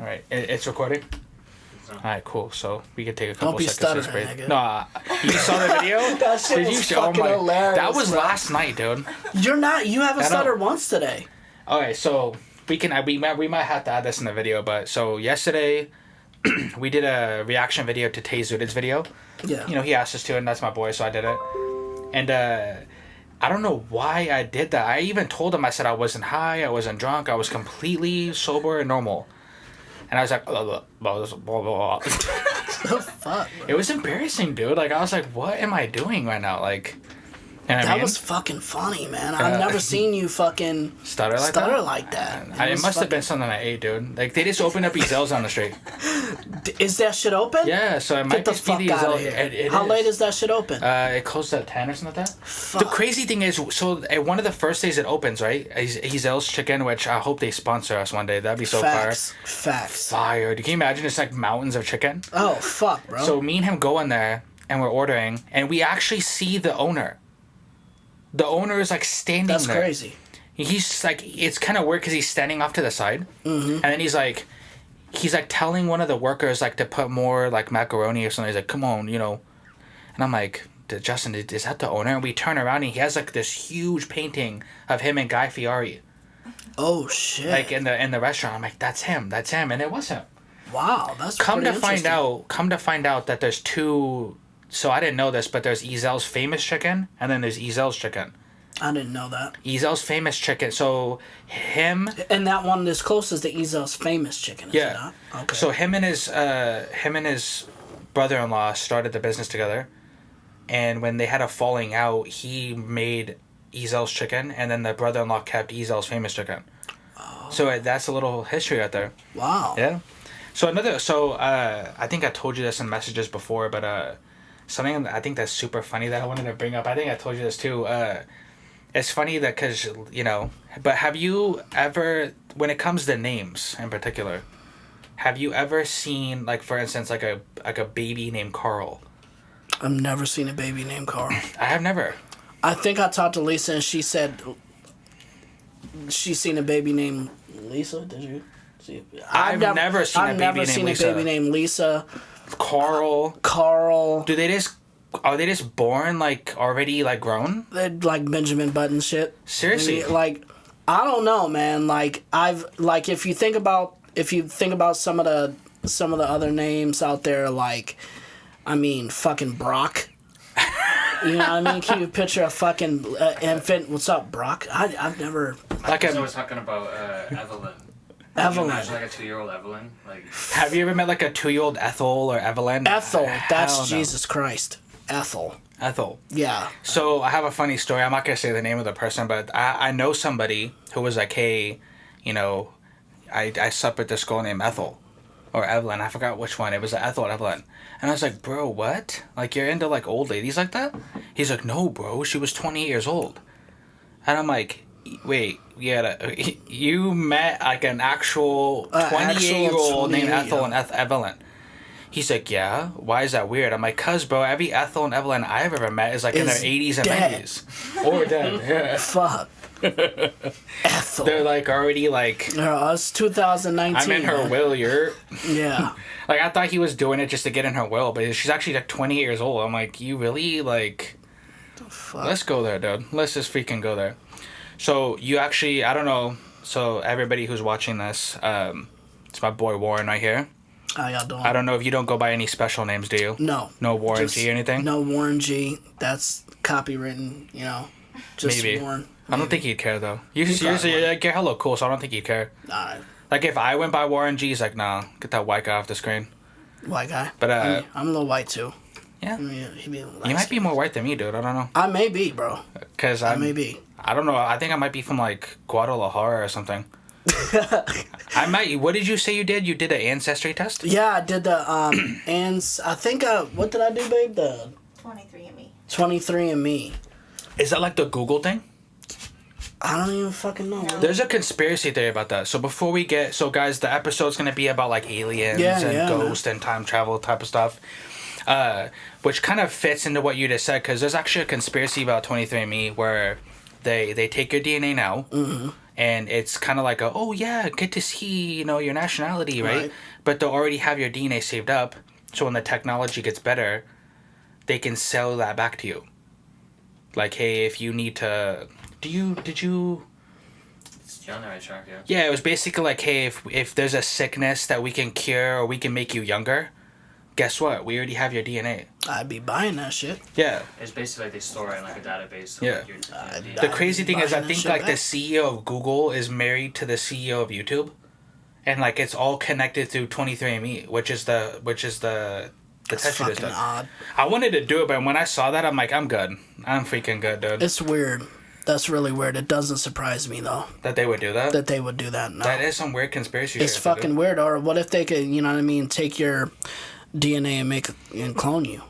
right. It's recording? So. Alright, cool. So we can take a couple Don't be seconds stuttering, to break. nigga. No, you saw the video? That shit Did was you show fucking hilarious, That was bro. last night, dude. You haven't stuttered once today. Okay, so we might have to add this in the video, but so yesterday we did a reaction video to Tay Zudit's video. Yeah. You know, he asked us to, and that's my boy, so I did it. And I don't know why I did that. I even told him, I said I wasn't high, I wasn't drunk, I was completely sober and normal. And I was like, blah, blah, blah. The fuck, bro? It was embarrassing, dude. Like, I was like, what am I doing right now? Like, you know what I That mean? was fucking funny, man. I've never seen you fucking Stutter like that? It must have been something I ate, dude. Like, they just opened up Ezel's on the street. Is that shit open? Yeah, so it might Get the just be fuck the out Ezel. of here. It How is. late is that shit open? It closed at 10 or something like that. Fuck. The crazy thing is, so one of the first days it opens, right? Ezel's Chicken, which I hope they sponsor us one day. That'd be so Facts. fire. Fire. Can you imagine? It's like mountains of chicken. Oh, fuck, bro. So me and him go in there, and we're ordering, and we actually see the owner. The owner is like standing there. That's crazy. He's like, it's kind of weird because he's standing off to the side, and then he's like telling one of the workers like to put more like macaroni or something. He's like, come on, you know. And I'm like, Justin, is that the owner? And we turn around and he has like this huge painting of him and Guy Fieri. Oh shit. Like in the restaurant. I'm like, that's him, and it was him. Wow, that's Come pretty to find interesting. out that there's two. So I didn't know this, but there's Ezel's Famous Chicken, and then there's Ezel's Chicken. I didn't know that. Ezel's Famous Chicken. So him. And that one is closest to Ezel's Famous Chicken, is it Yeah. not? Okay. So him and his brother-in-law started the business together, and when they had a falling out, he made Ezel's Chicken, and then the brother-in-law kept Ezel's Famous Chicken. Oh. So that's a little history out there. Wow. Yeah. So I think I told you this in messages before, but something I think that's super funny that I wanted to bring up. I think I told you this too. It's funny that because, you know, but have you ever, when it comes to names in particular, have you ever seen, like, for instance, like a baby named Carl? I've never seen a baby named Carl. I have never. I think I talked to Lisa and she said she's seen a baby named Lisa. Did you see? I've never seen a baby named Lisa. I've never seen a baby named Lisa. Carl. Are they just born like already like grown? They're like Benjamin Button shit. Seriously? Like, I don't know, man. Like, if you think about some of the other names out there, like, I mean, fucking Brock. You know what I mean? Can you picture a fucking infant? What's up, Brock? I've never. Like I was talking about Evelyn. Evelyn. Can you imagine like a 2-year-old Evelyn? Like. Have you ever met like a 2-year-old Ethel or Evelyn? Ethel. That's Hell no. Jesus Christ. Ethel. Yeah. So I have a funny story. I'm not gonna say the name of the person, but I know somebody who was like, hey, you know, I slept with this girl named Ethel. Or Evelyn, I forgot which one. It was Ethel or Evelyn. And I was like, bro, what? Like, you're into, like, old ladies like that? He's like, no, bro, she was 28 years old. And I'm like, wait, you met, like, an actual 28-year-old named Ethel and Evelyn. He's like, yeah, why is that weird? I'm like, cuz, bro, every Ethel and Evelyn I've ever met is, like, in their 80s and dead. 90s. Or dead, yeah. Fuck. Ethel. They're, like, already, like... It's 2019. I'm in her will, you're... Yeah. Like, I thought he was doing it just to get in her will, but she's actually, like, 20 years old. I'm like, you really, like... Fuck. Let's go there, dude. Let's just freaking go there. So, you actually... I don't know. So, everybody who's watching this, it's my boy Warren right here. How y'all doing? I don't know if you don't go by any special names, do you? No. No Warren G or anything? No Warren G. That's copywritten, you know. Just Maybe. Warren. I don't think he'd care, though. You're like, you're hella cool, so I don't think he'd care. Nah. Like, if I went by Warren G, he's like, nah, get that white guy off the screen. White guy. But, I'm a little white, too. Yeah. I mean, You might be more white than me, dude. I don't know. I may be, bro. Because I may be. I don't know. I think I might be from, like, Guadalajara or something. I might. What did you say you did? You did an ancestry test? Yeah, I did the, and I think, what did I do, babe? The 23andMe. 23andMe. Is that like the Google thing? I don't even fucking know. There's a conspiracy theory about that. So before we get... So, guys, the episode's going to be about, like, aliens and ghosts and time travel type of stuff. Which kind of fits into what you just said, because there's actually a conspiracy about 23andMe where they take your DNA now, and it's kind of like oh yeah, get to see, you know, your nationality, right? Right. But they'll already have your DNA saved up, so when the technology gets better, they can sell that back to you. Like, hey, if you need to, did you? You're on the right track, yeah. Yeah, it was basically like, hey, if there's a sickness that we can cure or we can make you younger, guess what? We already have your DNA. I'd be buying that shit. Yeah. It's basically like they store it in like a database. So Yeah. Like your DNA. The crazy thing is, I buying that think shit like the back. CEO of Google is married to the CEO of YouTube, and like it's all connected through 23andMe, which is the That's test you just fucking did. odd. I wanted to do it, but when I saw that, I'm like, I'm good. I'm freaking good, dude. It's weird. That's really weird. It doesn't surprise me though That they would do that. that they would do that. No. That is some weird conspiracy It's shit. fucking weird. Or what if they could, you know what I mean, take your DNA and clone you?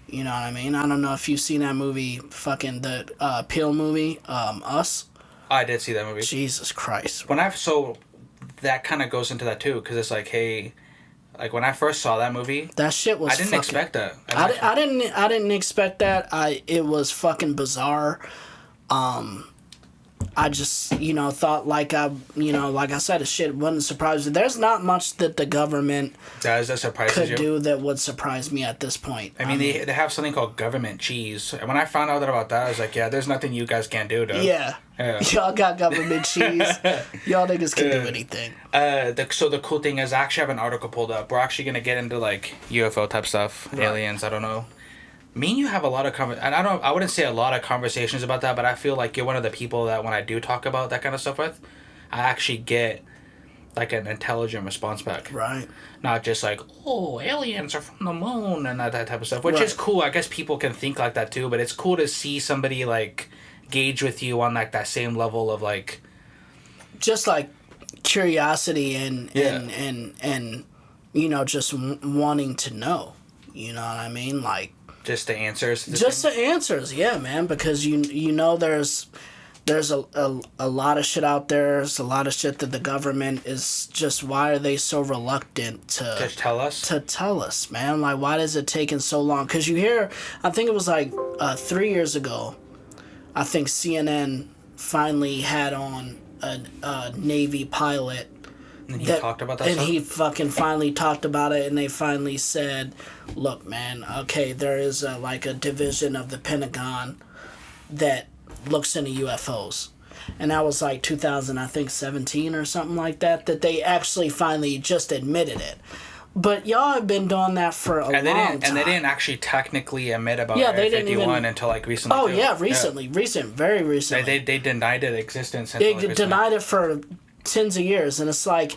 You know what I mean? I don't know if you've seen that movie, fucking the Peel movie, Us. I did see that movie. Jesus Christ. So that kind of goes into that too, because it's like, hey, like when I first saw that movie, That shit was. I didn't fucking, expect that. I didn't expect that. It was fucking bizarre. I just, you know, thought like I said, shit wouldn't surprise me. There's not much that the government that surprises could you. do that would surprise me at this point. I mean, they have something called government cheese, and when I found out about that, I was like, yeah, there's nothing you guys can't do, dude. Yeah. Y'all got government cheese. Y'all niggas can do anything. So the cool thing is, I actually have an article pulled up. We're actually gonna get into like UFO type stuff, aliens. I don't know. Me and you have a lot of and I wouldn't say a lot of conversations about that, but I feel like you're one of the people that when I do talk about that kind of stuff with, I actually get like an intelligent response back. Right. Not just like, oh, aliens are from the moon and that type of stuff, which is cool. I guess people can think like that too, but it's cool to see somebody like gauge with you on like that same level of like, just like curiosity and you know, just wanting to know. You know what I mean? Like just the answers. just the answers, yeah, man. Because you know there's a lot of shit out there. There's a lot of shit that the government is just. Why are they so reluctant to tell us? To tell us, man. Like, why is it taking so long? Because you hear, I think it was like 3 years ago, I think CNN finally had on a Navy pilot. And he talked about that And stuff? he fucking finally talked about it, and they finally said, look, man, okay, there is like a division of the Pentagon that looks into UFOs. And that was like 2017 or something like that they actually finally just admitted it. But y'all have been doing that for a long time. And they didn't actually technically admit about Yeah, Area they didn't 51 even- until like recently. Oh, too. yeah, recently. Very recently. They denied its existence. They Until, like, recently. denied it for tens of years, and it's like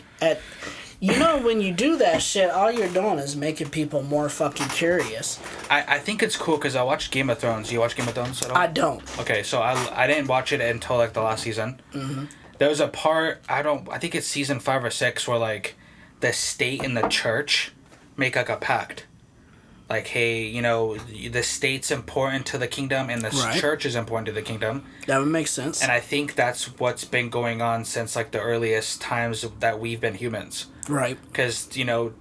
you know, when you do that shit, all you're doing is making people more fucking curious. I think it's cool because I watched Game of Thrones. You watch Game of Thrones at all? I don't. Okay, so I didn't watch it until like the last season. Mm-hmm. There was a part I think it's season 5 or 6 where like the state and the church make like a pact. Like, hey, you know, the state's important to the kingdom and the church is important to the kingdom. That would make sense. And I think that's what's been going on since like the earliest times that we've been humans. Right. Because, you know,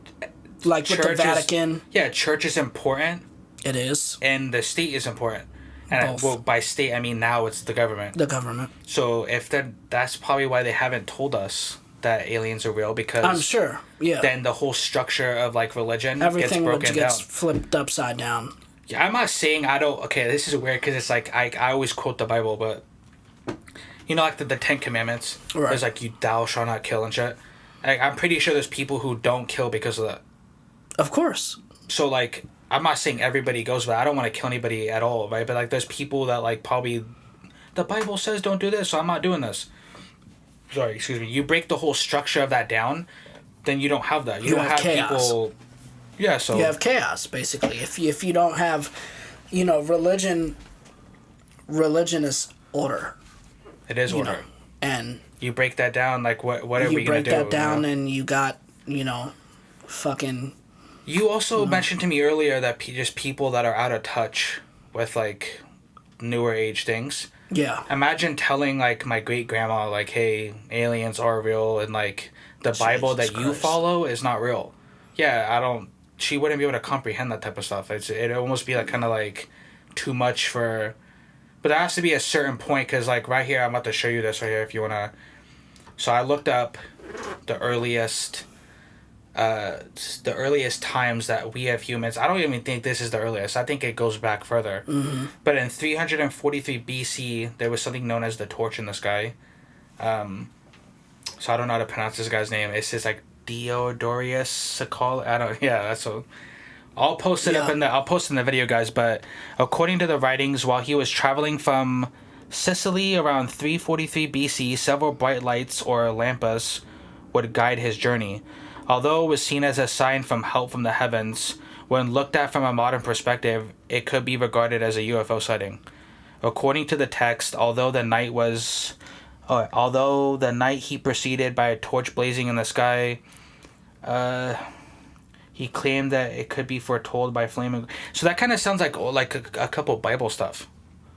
like with the Vatican. Church is important. It is. And the state is important. And by state, I mean now it's the government. The government. So if that's probably why they haven't told us that aliens are real, because I'm sure, yeah. Then the whole structure of like religion Everything gets broken gets down. flipped upside down. Yeah, I'm not saying I don't. Okay, this is weird because it's like I always quote the Bible, but you know, like the 10 Commandments. Right. There's like you thou shalt not kill and shit. I'm pretty sure there's people who don't kill because of that. Of course. So like I'm not saying everybody goes, but I don't want to kill anybody at all, right? But like there's people that like probably the Bible says don't do this, so I'm not doing this. Sorry, excuse me. You break the whole structure of that down, then you don't have that. You don't have chaos. people. Yeah, so you have chaos basically. If you don't have, you know, religion is order. It is order. Know, and you break that down, like what are we gonna do? You break that down, you know? and you got, you know, fucking. You also mentioned to me earlier that just people that are out of touch with like newer age things. Yeah. Imagine telling like my great grandma like, hey, aliens are real, and like the Bible that you follow is not real. Yeah, she wouldn't be able to comprehend that type of stuff. It'd almost be like kind of like too much for. But there has to be a certain point, because like right here, I'm about to show you this right here if you want to. So I looked up the earliest times that we have humans. I don't even think this is the earliest. I think it goes back further. Mm-hmm. But in 343 BC, there was something known as the torch in the sky. So I don't know how to pronounce this guy's name. It says like Diodorus Sakal. I don't. Yeah, that's what. I'll post it up in the. I'll post in the video, guys. But according to the writings, while he was traveling from Sicily around 343 BC, several bright lights or lampas would guide his journey. Although it was seen as a sign from help from the heavens, when looked at from a modern perspective, it could be regarded as a UFO sighting. According to the text, although the night he proceeded by a torch blazing in the sky, he claimed that it could be foretold by flaming. So that kind of sounds like a couple Bible stuff.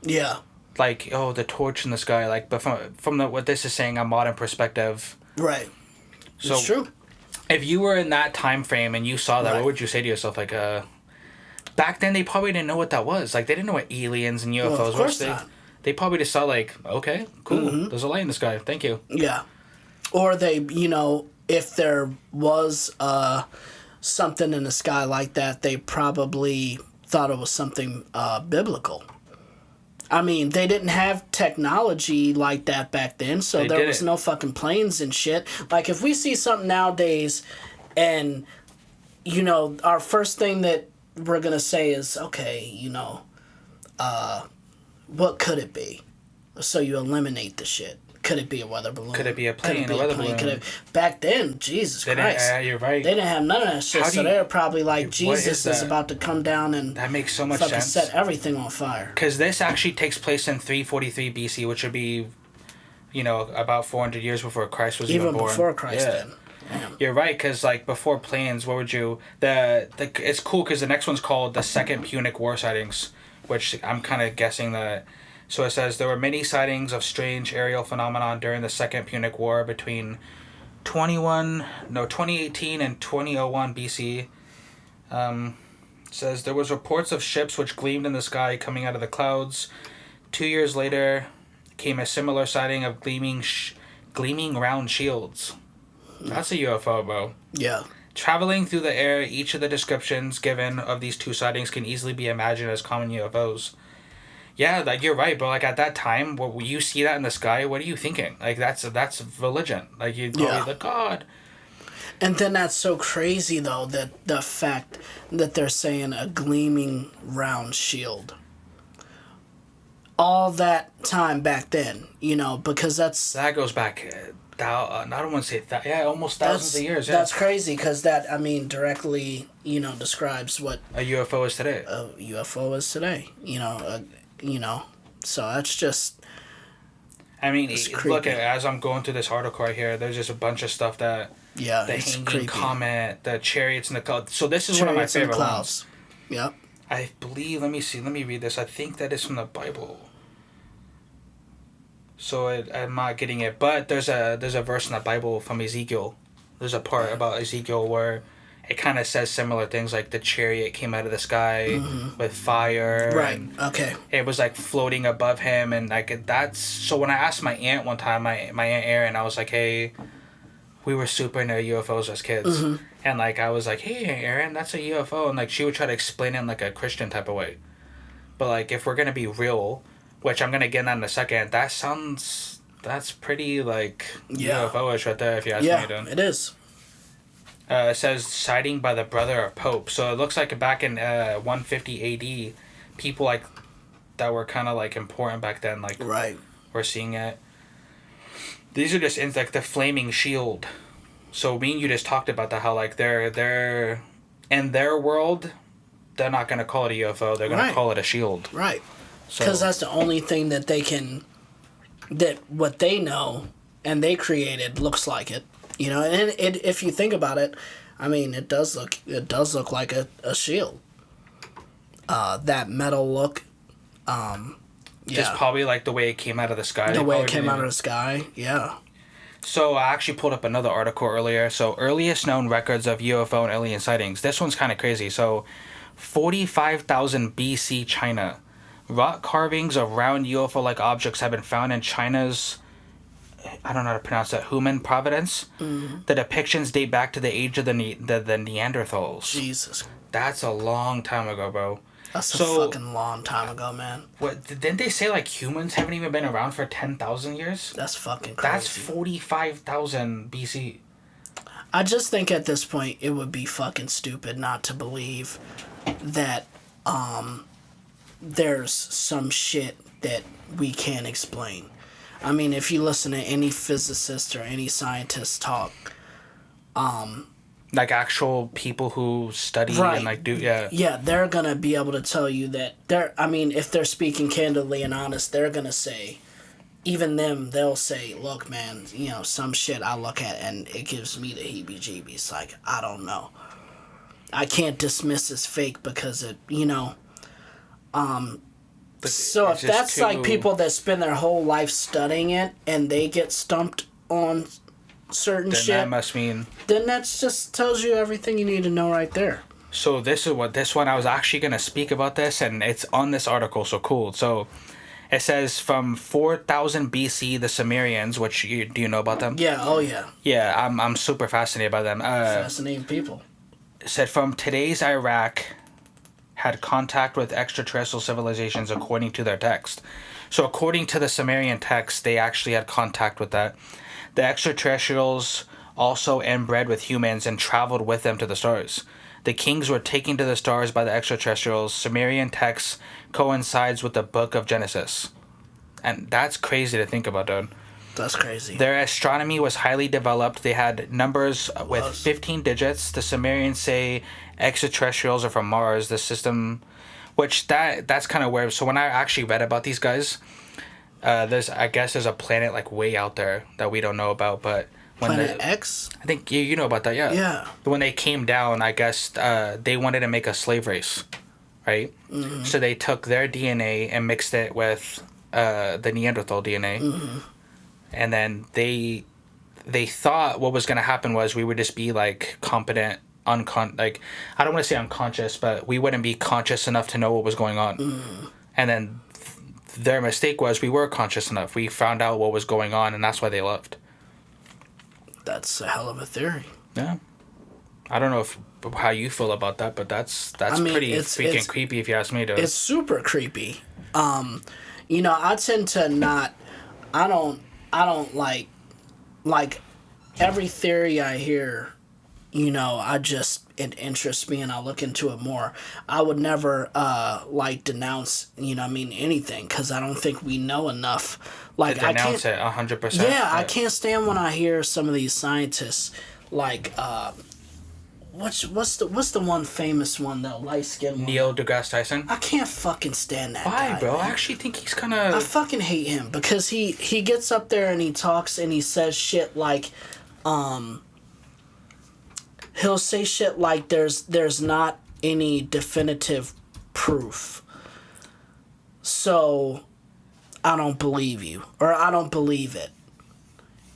Yeah. Like, oh, the torch in the sky. Like, but from what this is saying, a modern perspective. Right. So, it's true. If you were in that time frame and you saw that, what would you say to yourself? Like, back then they probably didn't know what that was. Like, they didn't know what aliens and UFOs of course were. not. They probably just saw like, okay, cool. There's a light in the sky. Thank you. Yeah. Or they, if there was something in the sky like that, they probably thought it was something biblical. I mean, they didn't have technology like that back then, so there was no fucking planes and shit. Like, if we see something nowadays and, our first thing that we're going to say is, okay, what could it be? So you eliminate the shit. Could it be a weather balloon? Could it be a plane? A weather balloon? Back then, Jesus Christ. You're right. They didn't have none of that shit, so they were probably like, Jesus is about to come down and that makes so much fucking sense. set everything on fire. Because this actually takes place in 343 BC, which would be, about 400 years before Christ was even born. Even before Christ, then. Damn. You're right, because like before planes, what would you... It's cool because the next one's called the Second Punic War sightings, which I'm kind of guessing that... So it says, there were many sightings of strange aerial phenomenon during the Second Punic War between 2018 and 2001 BC. It says, there was reports of ships which gleamed in the sky coming out of the clouds. 2 years later came a similar sighting of gleaming round shields. That's a UFO, bro. Yeah. Traveling through the air, each of the descriptions given of these two sightings can easily be imagined as common UFOs. Yeah, like, you're right, bro. Like, at that time, when you see that in the sky, what are you thinking? Like, that's religion. Like, you'd probably like, God. And then that's so crazy, though, that the fact that they're saying a gleaming round shield. All that time back then, because that's... That goes back, I don't want to say that, almost thousands of years. Yeah. That's crazy, because that, directly, describes what... A UFO is today. A UFO is today, so that's just... I mean, look, as I'm going through this article right here, there's just a bunch of stuff that... Yeah, the it's hanging creepy. comet, the chariots in the clouds. So this is one of my favorite ones. Yep. I believe, let me read this. I think that is from the Bible. So I'm not getting it, but there's a verse in the Bible from Ezekiel. There's a part about Ezekiel where it kind of says similar things, like the chariot came out of the sky with fire. Right. Okay. It was like floating above him, and like that's... So when I asked my aunt one time, my Aunt Erin, I was like, hey, we were super into UFOs as kids, and like I was like, hey, Erin, that's a UFO, and like she would try to explain it in like a Christian type of way, but like if we're gonna be real, which I'm gonna get in a second, that's pretty like UFO-ish right there, if you ask me. Yeah, it is. It says sighting by the brother of Pope. So it looks like back in 150 AD, people like that were kind of like important back then, like were seeing it. These are just like the flaming shield. So me and you just talked about that, how like they're in their world, they're not gonna call it a UFO. They're gonna call it a shield. Right. Because that's the only thing that they can, that what they know and they created looks like it. And if you think about it, I mean, it does look like a shield. That metal look. Just probably like the way it came out of the sky. The way it came out of the sky, yeah. So I actually pulled up another article earlier. So earliest known records of UFO and alien sightings. This one's kind of crazy. So 45,000 BC China. Rock carvings of round UFO-like objects have been found in China's I don't know how to pronounce that, human providence. The depictions date back to the age of the Neanderthals. Jesus. That's a long time ago, bro. That's a fucking long time ago, man. What didn't they say? Like humans haven't even been around for 10,000 years. That's fucking crazy. That's 45,000 BC. I just think at this point it would be fucking stupid not to believe that there's some shit that we can't explain. I mean, if you listen to any physicist or any scientist talk, like actual people who study right. and like do yeah, they're gonna be able to tell you that if they're speaking candidly and honest, they're gonna say, even them, they'll say, look, man, you know, some shit I look at and it gives me the heebie-jeebies. Like, I don't know, I can't dismiss as fake because it, you know. So if that's like people that spend their whole life studying it and they get stumped on certain then shit, that must mean, then that just tells you everything you need to know right there. So this one I was actually gonna speak about this, and it's on this article. So cool. So it says from 4000 BC, the Sumerians, which do you know about them? Yeah. Oh yeah. Yeah, I'm super fascinated by them. Fascinating people. It said from today's Iraq had contact with extraterrestrial civilizations according to their text. So according to the Sumerian text, they actually had contact with that. The extraterrestrials also inbred with humans and traveled with them to the stars. The kings were taken to the stars by the extraterrestrials. Sumerian text coincides with the book of Genesis. And that's crazy to think about, dude. That's crazy. Their astronomy was highly developed. They had numbers with 15 digits. The Sumerians say extraterrestrials are from Mars, the system, which that's kind of weird. So when I actually read about these guys, there's a planet like way out there that we don't know about, but when Planet X? I think you know about that, yeah. Yeah. When they came down, I guess they wanted to make a slave race, right? Mm-hmm. So they took their DNA and mixed it with the Neanderthal DNA. Mm-hmm. And then they thought what was going to happen was we would just be like competent, like I don't want to say unconscious, but we wouldn't be conscious enough to know what was going on. Mm. And then their mistake was we were conscious enough. We found out what was going on, and that's why they left. That's a hell of a theory. Yeah. I don't know how you feel about that, but that's pretty freaking creepy if you ask me, dude. It's super creepy. You know, I tend to not. I don't like every theory I hear. You know, it interests me and I look into it more. I would never denounce, anything, because I don't think we know enough. Like, to denounce it 100%. Yeah, I can't stand when I hear some of these scientists what's the one famous one, though, light-skinned one? Neil deGrasse Tyson? I can't fucking stand that guy. Why, bro? Man. I actually think he's kind of... I fucking hate him because he gets up there and he talks and he says shit like, he'll say shit like there's not any definitive proof. So I don't believe you, or I don't believe it.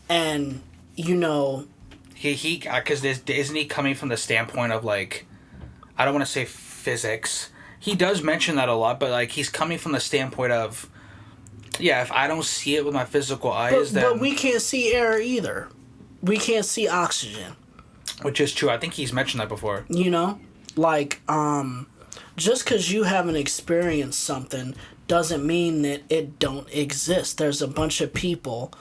And he because isn't he coming from the standpoint of like, I don't want to say physics. He does mention that a lot, but like he's coming from the standpoint of, yeah, if I don't see it with my physical eyes, then... But we can't see air either. We can't see oxygen. Which is true. I think he's mentioned that before. Just because you haven't experienced something doesn't mean that it don't exist. There's a bunch of people,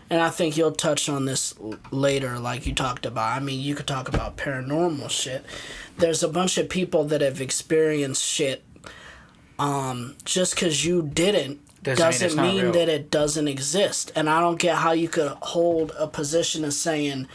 and I think you'll touch on this later, like you talked about. I mean, you could talk about paranormal shit. There's a bunch of people that have experienced shit. Just because you didn't doesn't mean that it doesn't exist. And I don't get how you could hold a position of saying...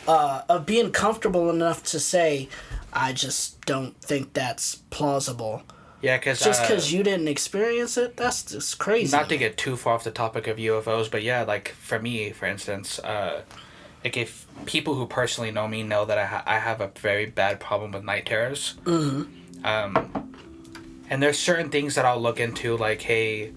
of being comfortable enough to say, I just don't think that's plausible. Yeah, because... Just because you didn't experience it, that's just crazy. Not to get too far off the topic of UFOs, but yeah, like, for me, for instance, like, if people who personally know me know that I have a very bad problem with night terrors. Mm-hmm. And there's certain things that I'll look into, like, hey,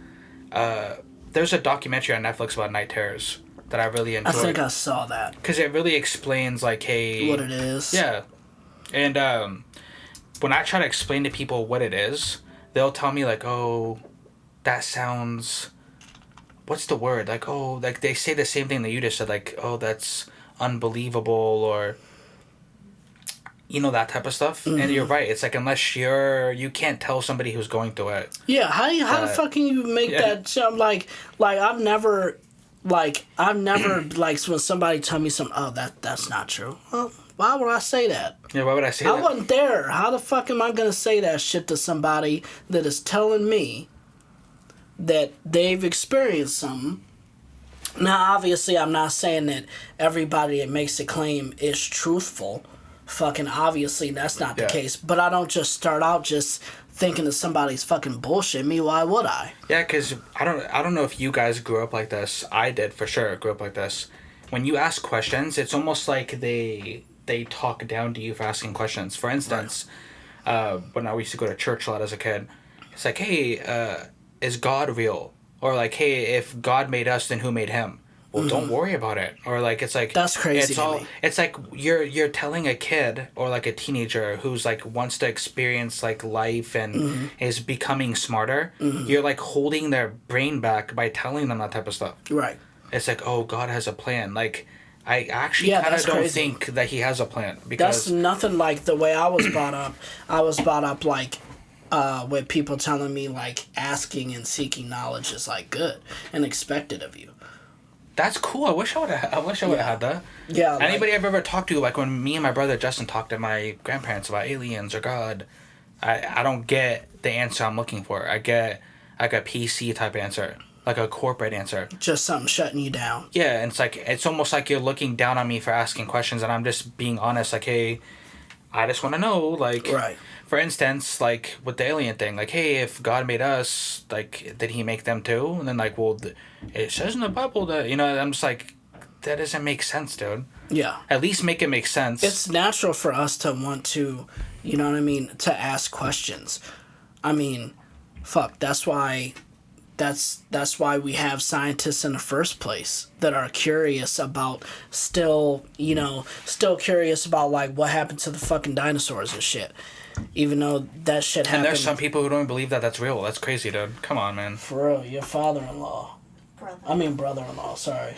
there's a documentary on Netflix about night terrors that I really enjoyed. I think I saw that. Because it really explains, like, hey... what it is. Yeah. And when I try to explain to people what it is, they'll tell me, like, oh, that sounds what's the word? Like, oh, like they say the same thing that you just said. Like, oh, that's unbelievable, or that type of stuff. And you're right. It's like unless you can't tell somebody who's going through it. Yeah, how the fuck can you make that sound like I've never like when somebody tell me something, oh, that's not true. Well, why would I say that? Yeah, why would I say that? I wasn't there. How the fuck am I gonna say that shit to somebody that is telling me that they've experienced something? Now, obviously, I'm not saying that everybody that makes a claim is truthful. Fucking obviously, that's not the case. But I don't just start out just thinking that somebody's fucking bullshit me. Why would I? Yeah, because I don't know if you guys grew up like this. I did, for sure, grew up like this. When you ask questions, it's almost like they talk down to you for asking questions. For instance, when I used to go to church a lot as a kid, it's like, hey, is God real? Or like, hey, if God made us, then who made him? Well, don't worry about it. Or like, it's like, that's crazy to me. It's like you're telling a kid or like a teenager who's like wants to experience like life and is becoming smarter. You're like holding their brain back by telling them that type of stuff. Right. It's like, oh, God has a plan. Like, I actually kind of don't think that he has a plan, because that's nothing like the way I was brought up. I was brought up like with people telling me like asking and seeking knowledge is like good and expected of you. That's cool. I wish I would have had that. Yeah. Anybody I've ever talked to, like when me and my brother Justin talked to my grandparents about aliens or God, I don't get the answer I'm looking for. I get like a PC type answer, like a corporate answer. Just something shutting you down. Yeah, and it's almost like you're looking down on me for asking questions, and I'm just being honest. Like, hey, I just want to know. Like, right. For instance, like with the alien thing, like, hey, if God made us, like, did he make them too? And then like, well, it says in the Bible that, I'm just like, that doesn't make sense, dude. Yeah. At least make it make sense. It's natural for us to want to, you know what I mean, to ask questions. I mean, fuck, that's why we have scientists in the first place that are curious about still curious about like what happened to the fucking dinosaurs and shit. Even though that shit happened. And there's some people who don't believe that that's real. That's crazy, dude. Come on, man. For real, your father-in-law. Brother-in-law, sorry.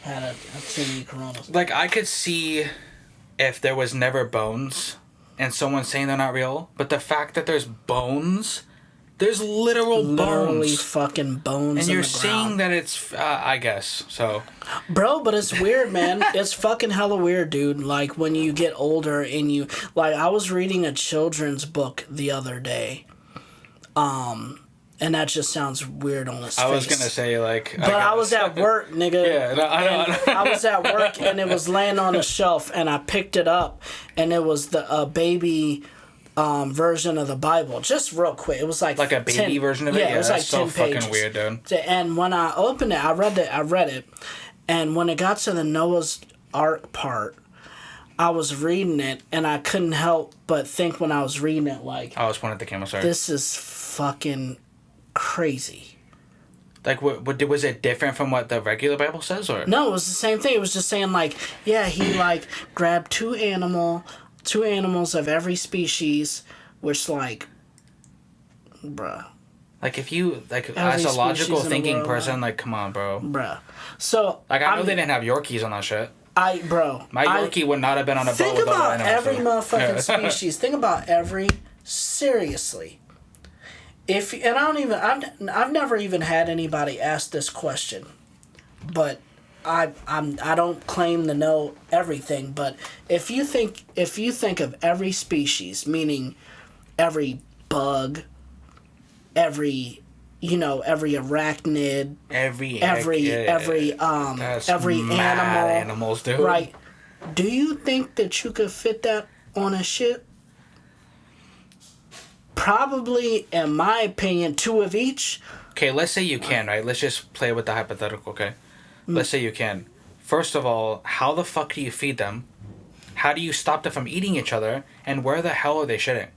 Had too many coronas. Like, I could see if there was never bones and someone saying they're not real, but the fact that there's bones... There's literally bones. Fucking bones. And you're saying that it's, I guess, so. Bro, but it's weird, man. It's fucking hella weird, dude. Like, when you get older and you... Like, I was reading a children's book the other day. And that just sounds weird on its face. I was going to say, like... But I was at work, nigga. Yeah, no, I was at work, and it was laying on a shelf, and I picked it up, and it was the baby... version of the Bible, just real quick. It was like a baby 10, version of it. Yeah, it was like so 10 pages. Fucking weird, dude. And when I opened it, I read it, and when it got to the Noah's Ark part, I was reading it, and I couldn't help but think when I was reading it, like, I was pointing at the camera. Sorry. This is fucking crazy. Like, what was it different from what the regular Bible says, or no? It was the same thing. It was just saying like, yeah, he like grabbed two animals of every species, which, like, bruh. Like, if you, like, as a logical thinking person, like, come on, bro. Bruh. So, like, I know they didn't have Yorkies on that shit. My Yorkie would not have been on a boat with all the animals. Think about every motherfucking species. Think about seriously. I've never even had anybody ask this question, but... I don't claim to know everything, but if you think of every species, meaning every bug, every arachnid, every animal, animals, dude. Right? Do you think that you could fit that on a ship? Probably, in my opinion, 2 of each. Okay, let's say you can, right? Let's just play with the hypothetical, okay? Let's say you can. First of all, how the fuck do you feed them? How do you stop them from eating each other? And where the hell are they shitting?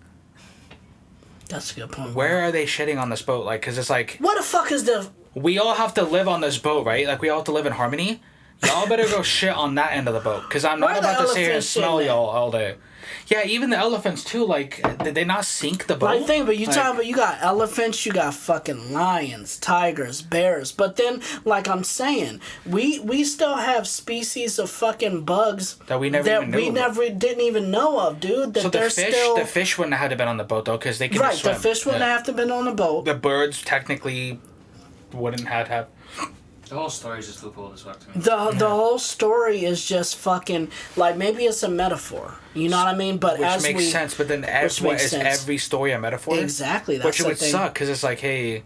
That's a good point. Where are they shitting on this boat? Like, because it's like... What the fuck is the... We all have to live on this boat, right? Like, we all have to live in harmony. Y'all better go shit on that end of the boat, because I'm not about to sit here and smell y'all all day. Yeah, even the elephants too. Like, did they not sink the boat? Like, think, but you talking about, you got elephants, you got fucking lions, tigers, bears. But then, like I'm saying, we still have species of fucking bugs that we never didn't even know of, dude. That so the fish wouldn't have to been on the boat though, because they can swim. Right, the fish wouldn't have to been on the boat. The birds technically wouldn't have to have. The whole story is just loophole as fuck to me. The whole story is just fucking, like, maybe it's a metaphor. You know what I mean? But which makes sense. But then every story a metaphor? Exactly. That's which would suck, because it's like, hey,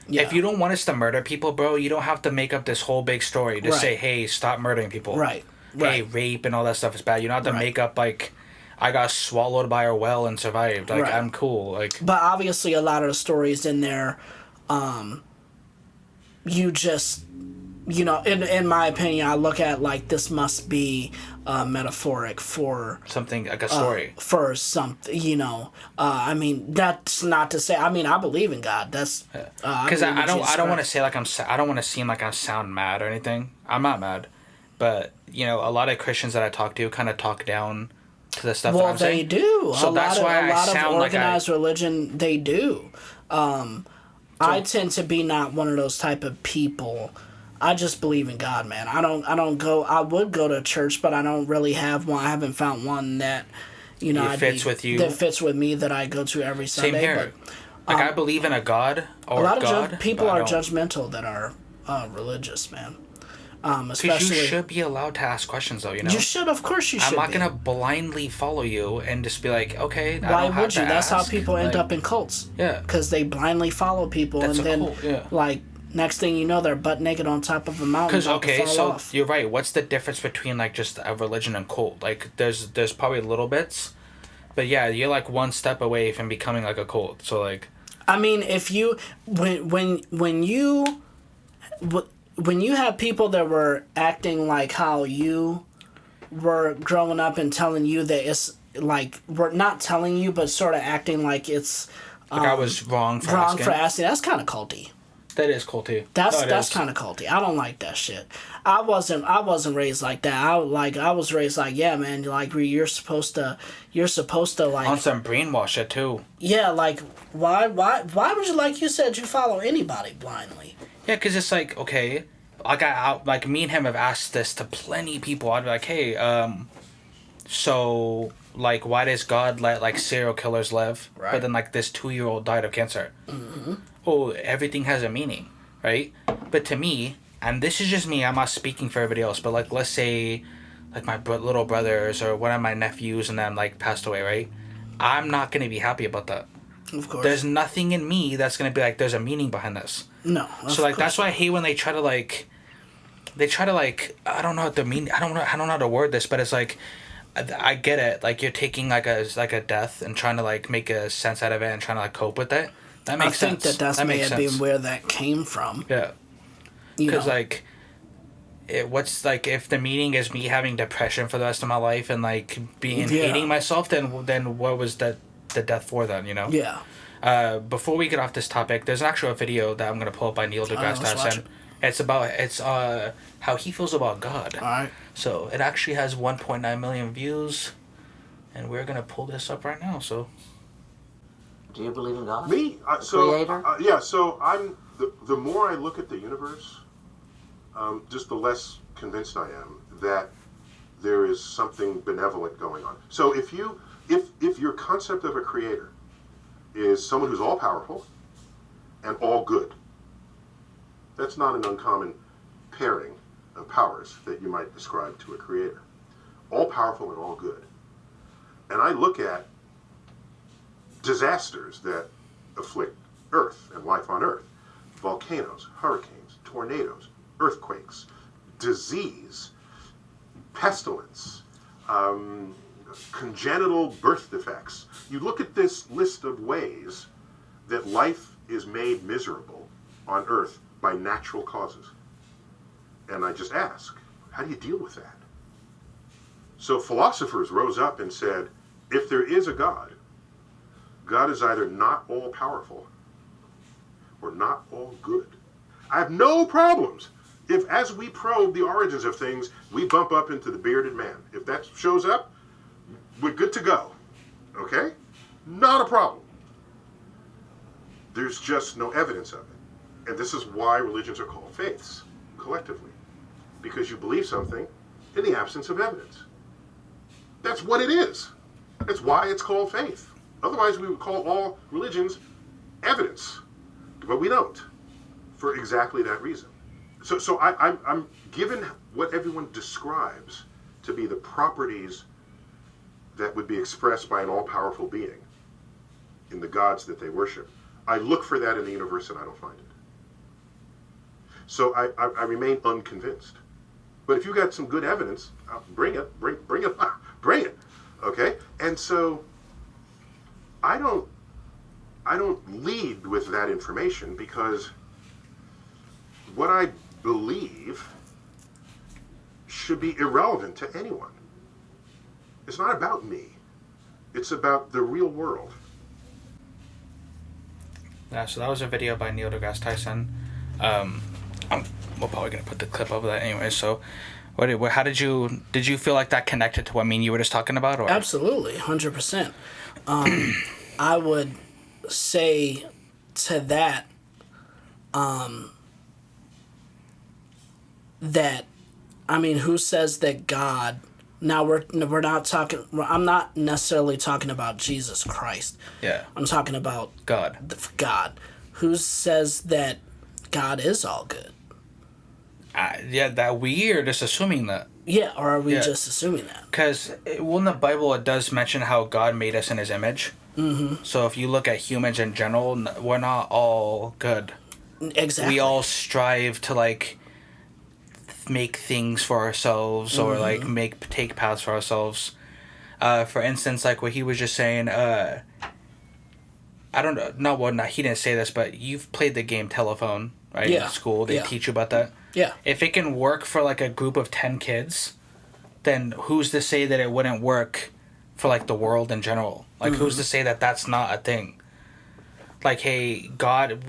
if you don't want us to murder people, bro, you don't have to make up this whole big story to say, hey, stop murdering people. Right. Hey, rape and all that stuff is bad. You don't have to make up, like, I got swallowed by a whale and survived. Like, I'm cool. Like, but obviously a lot of the stories in there, you just... You know, in my opinion, I look at, like, this must be metaphoric for... something, like a story. For something, you know. I mean, that's not to say... I mean, I believe in God. That's... Because I don't want to say, like, I don't want to seem like I sound mad or anything. I'm not mad. But, you know, a lot of Christians that I talk to kind of talk down to the stuff that I'm saying. Well, they do. So that's why I sound like a lot of organized religion, they do. I tend to be not one of those type of people... I just believe in God, man. I would go to church, but I don't really have one. I haven't found one that, you know, fits with you. That fits with me, that I go to every Sunday. Same here. But, I believe in a God or a lot God. Of people are judgmental that are religious, man. Especially, you should be allowed to ask questions, though. You know, you should. Of course, you should. I'm not gonna blindly follow you and just be like, okay. Why would you? That's how people end up in cults. Yeah. Because they blindly follow people, and then like. Next thing you know, they're butt naked on top of a mountain. Because you're right. What's the difference between, like, just a religion and cult? Like, there's probably little bits, but yeah, you're like one step away from becoming like a cult. So, like, I mean, if you when you have people that were acting like how you were growing up and telling you that it's like, we're not telling you, but sort of acting like it's like I was wrong for asking. That's kind of culty. That is culty. That's kind of culty. I don't like that shit. I wasn't raised like that. I was raised like, yeah, man, like, you're supposed to like, on some brainwash shit too. Yeah, like, why would you, like you said, you follow anybody blindly? Yeah, because it's like, okay, like me and him have asked this to plenty of people. I'd be like, hey, so, like, why does God let, like, serial killers live? Right. But then, like, this 2-year-old died of cancer. Mm-hmm. Oh, everything has a meaning, right? But to me, and this is just me, I'm not speaking for everybody else, but, like, let's say, like, my little brothers or one of my nephews and them, like, passed away, right? I'm not going to be happy about that. Of course. There's nothing in me that's going to be like, there's a meaning behind this. No. So, like, that's why I hate when they try to, like, I don't know what the mean. I don't know how to word this, but it's like, I get it. Like, you're taking, like, a death and trying to, like, make a sense out of it and trying to, like, cope with it. That makes sense. I think that may have been where that came from. Yeah. Because, like, what's, like, if the meaning is me having depression for the rest of my life and, like, hating myself, then what was the death for then, you know? Yeah. Before we get off this topic, there's actually a video that I'm going to pull up by Neil deGrasse Tyson. It's how he feels about God. All right. So it actually has 1.9 million views, and we're going to pull this up right now, so... Do you believe in God? Me? Creator? Yeah, so I'm... The more I look at the universe, just the less convinced I am that there is something benevolent going on. So if your concept of a creator is someone who's all-powerful and all good, that's not an uncommon pairing of powers that you might describe to a creator. All-powerful and all good. And I look at disasters that afflict Earth and life on Earth. Volcanoes, hurricanes, tornadoes, earthquakes, disease, pestilence, congenital birth defects. You look at this list of ways that life is made miserable on Earth by natural causes. And I just ask, how do you deal with that? So philosophers rose up and said, if there is a God, God is either not all-powerful or not all good. I have no problems If as we probe the origins of things, we bump up into the bearded man. If that shows up, we're good to go. Okay? Not a problem. There's just no evidence of it. And this is why religions are called faiths, collectively. Because you believe something in the absence of evidence. That's what it is. That's why it's called faith. Otherwise, we would call all religions evidence. But we don't, for exactly that reason. So I'm given what everyone describes to be the properties that would be expressed by an all-powerful being in the gods that they worship. I look for that in the universe and I don't find it. So I remain unconvinced. But if you got some good evidence, bring it, bring it, okay? And so I don't lead with that information because what I believe should be irrelevant to anyone. It's not about me. It's about the real world. Yeah, so that was a video by Neil deGrasse Tyson. We're probably gonna put the clip over that anyway. So, how did you feel like that connected to what you were just talking about? Or? Absolutely, 100%. I would say to that, that, I mean, who says that God? Now we're not talking. I'm not necessarily talking about Jesus Christ. Yeah. I'm talking about God. God. Who says that God is all good? Yeah, that we're just assuming that. Yeah, or are we just assuming that? Because in the Bible, it does mention how God made us in His image. Mm-hmm. So if you look at humans in general, we're not all good. Exactly. We all strive to make things for ourselves or take paths for ourselves. For instance, like what he was just saying. I don't know. No, he didn't say this, but you've played the game Telephone, right? Yeah. In school, they teach you about that. Yeah. If it can work for a group of 10 kids, then who's to say that it wouldn't work for the world in general? Who's to say that that's not a thing? Hey, God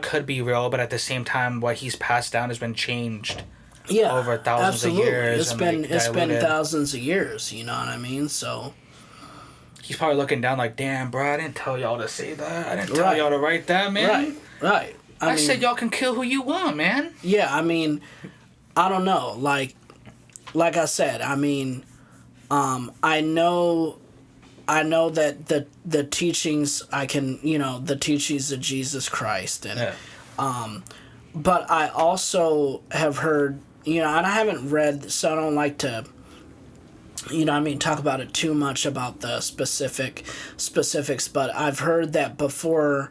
could be real, but at the same time, what He's passed down has been changed. Yeah, over thousands absolutely. of years. It's been thousands of years. You know what I mean? So he's probably looking down damn, bro, I didn't tell y'all to say that. I didn't tell y'all to write that, man. Right. I mean, said y'all can kill who you want, man. Yeah, I mean, I don't know. Like I said, I mean, I know that the teachings the teachings of Jesus Christ and but I also have heard, and I haven't read, so I don't like to, talk about it too much about the specifics, but I've heard that before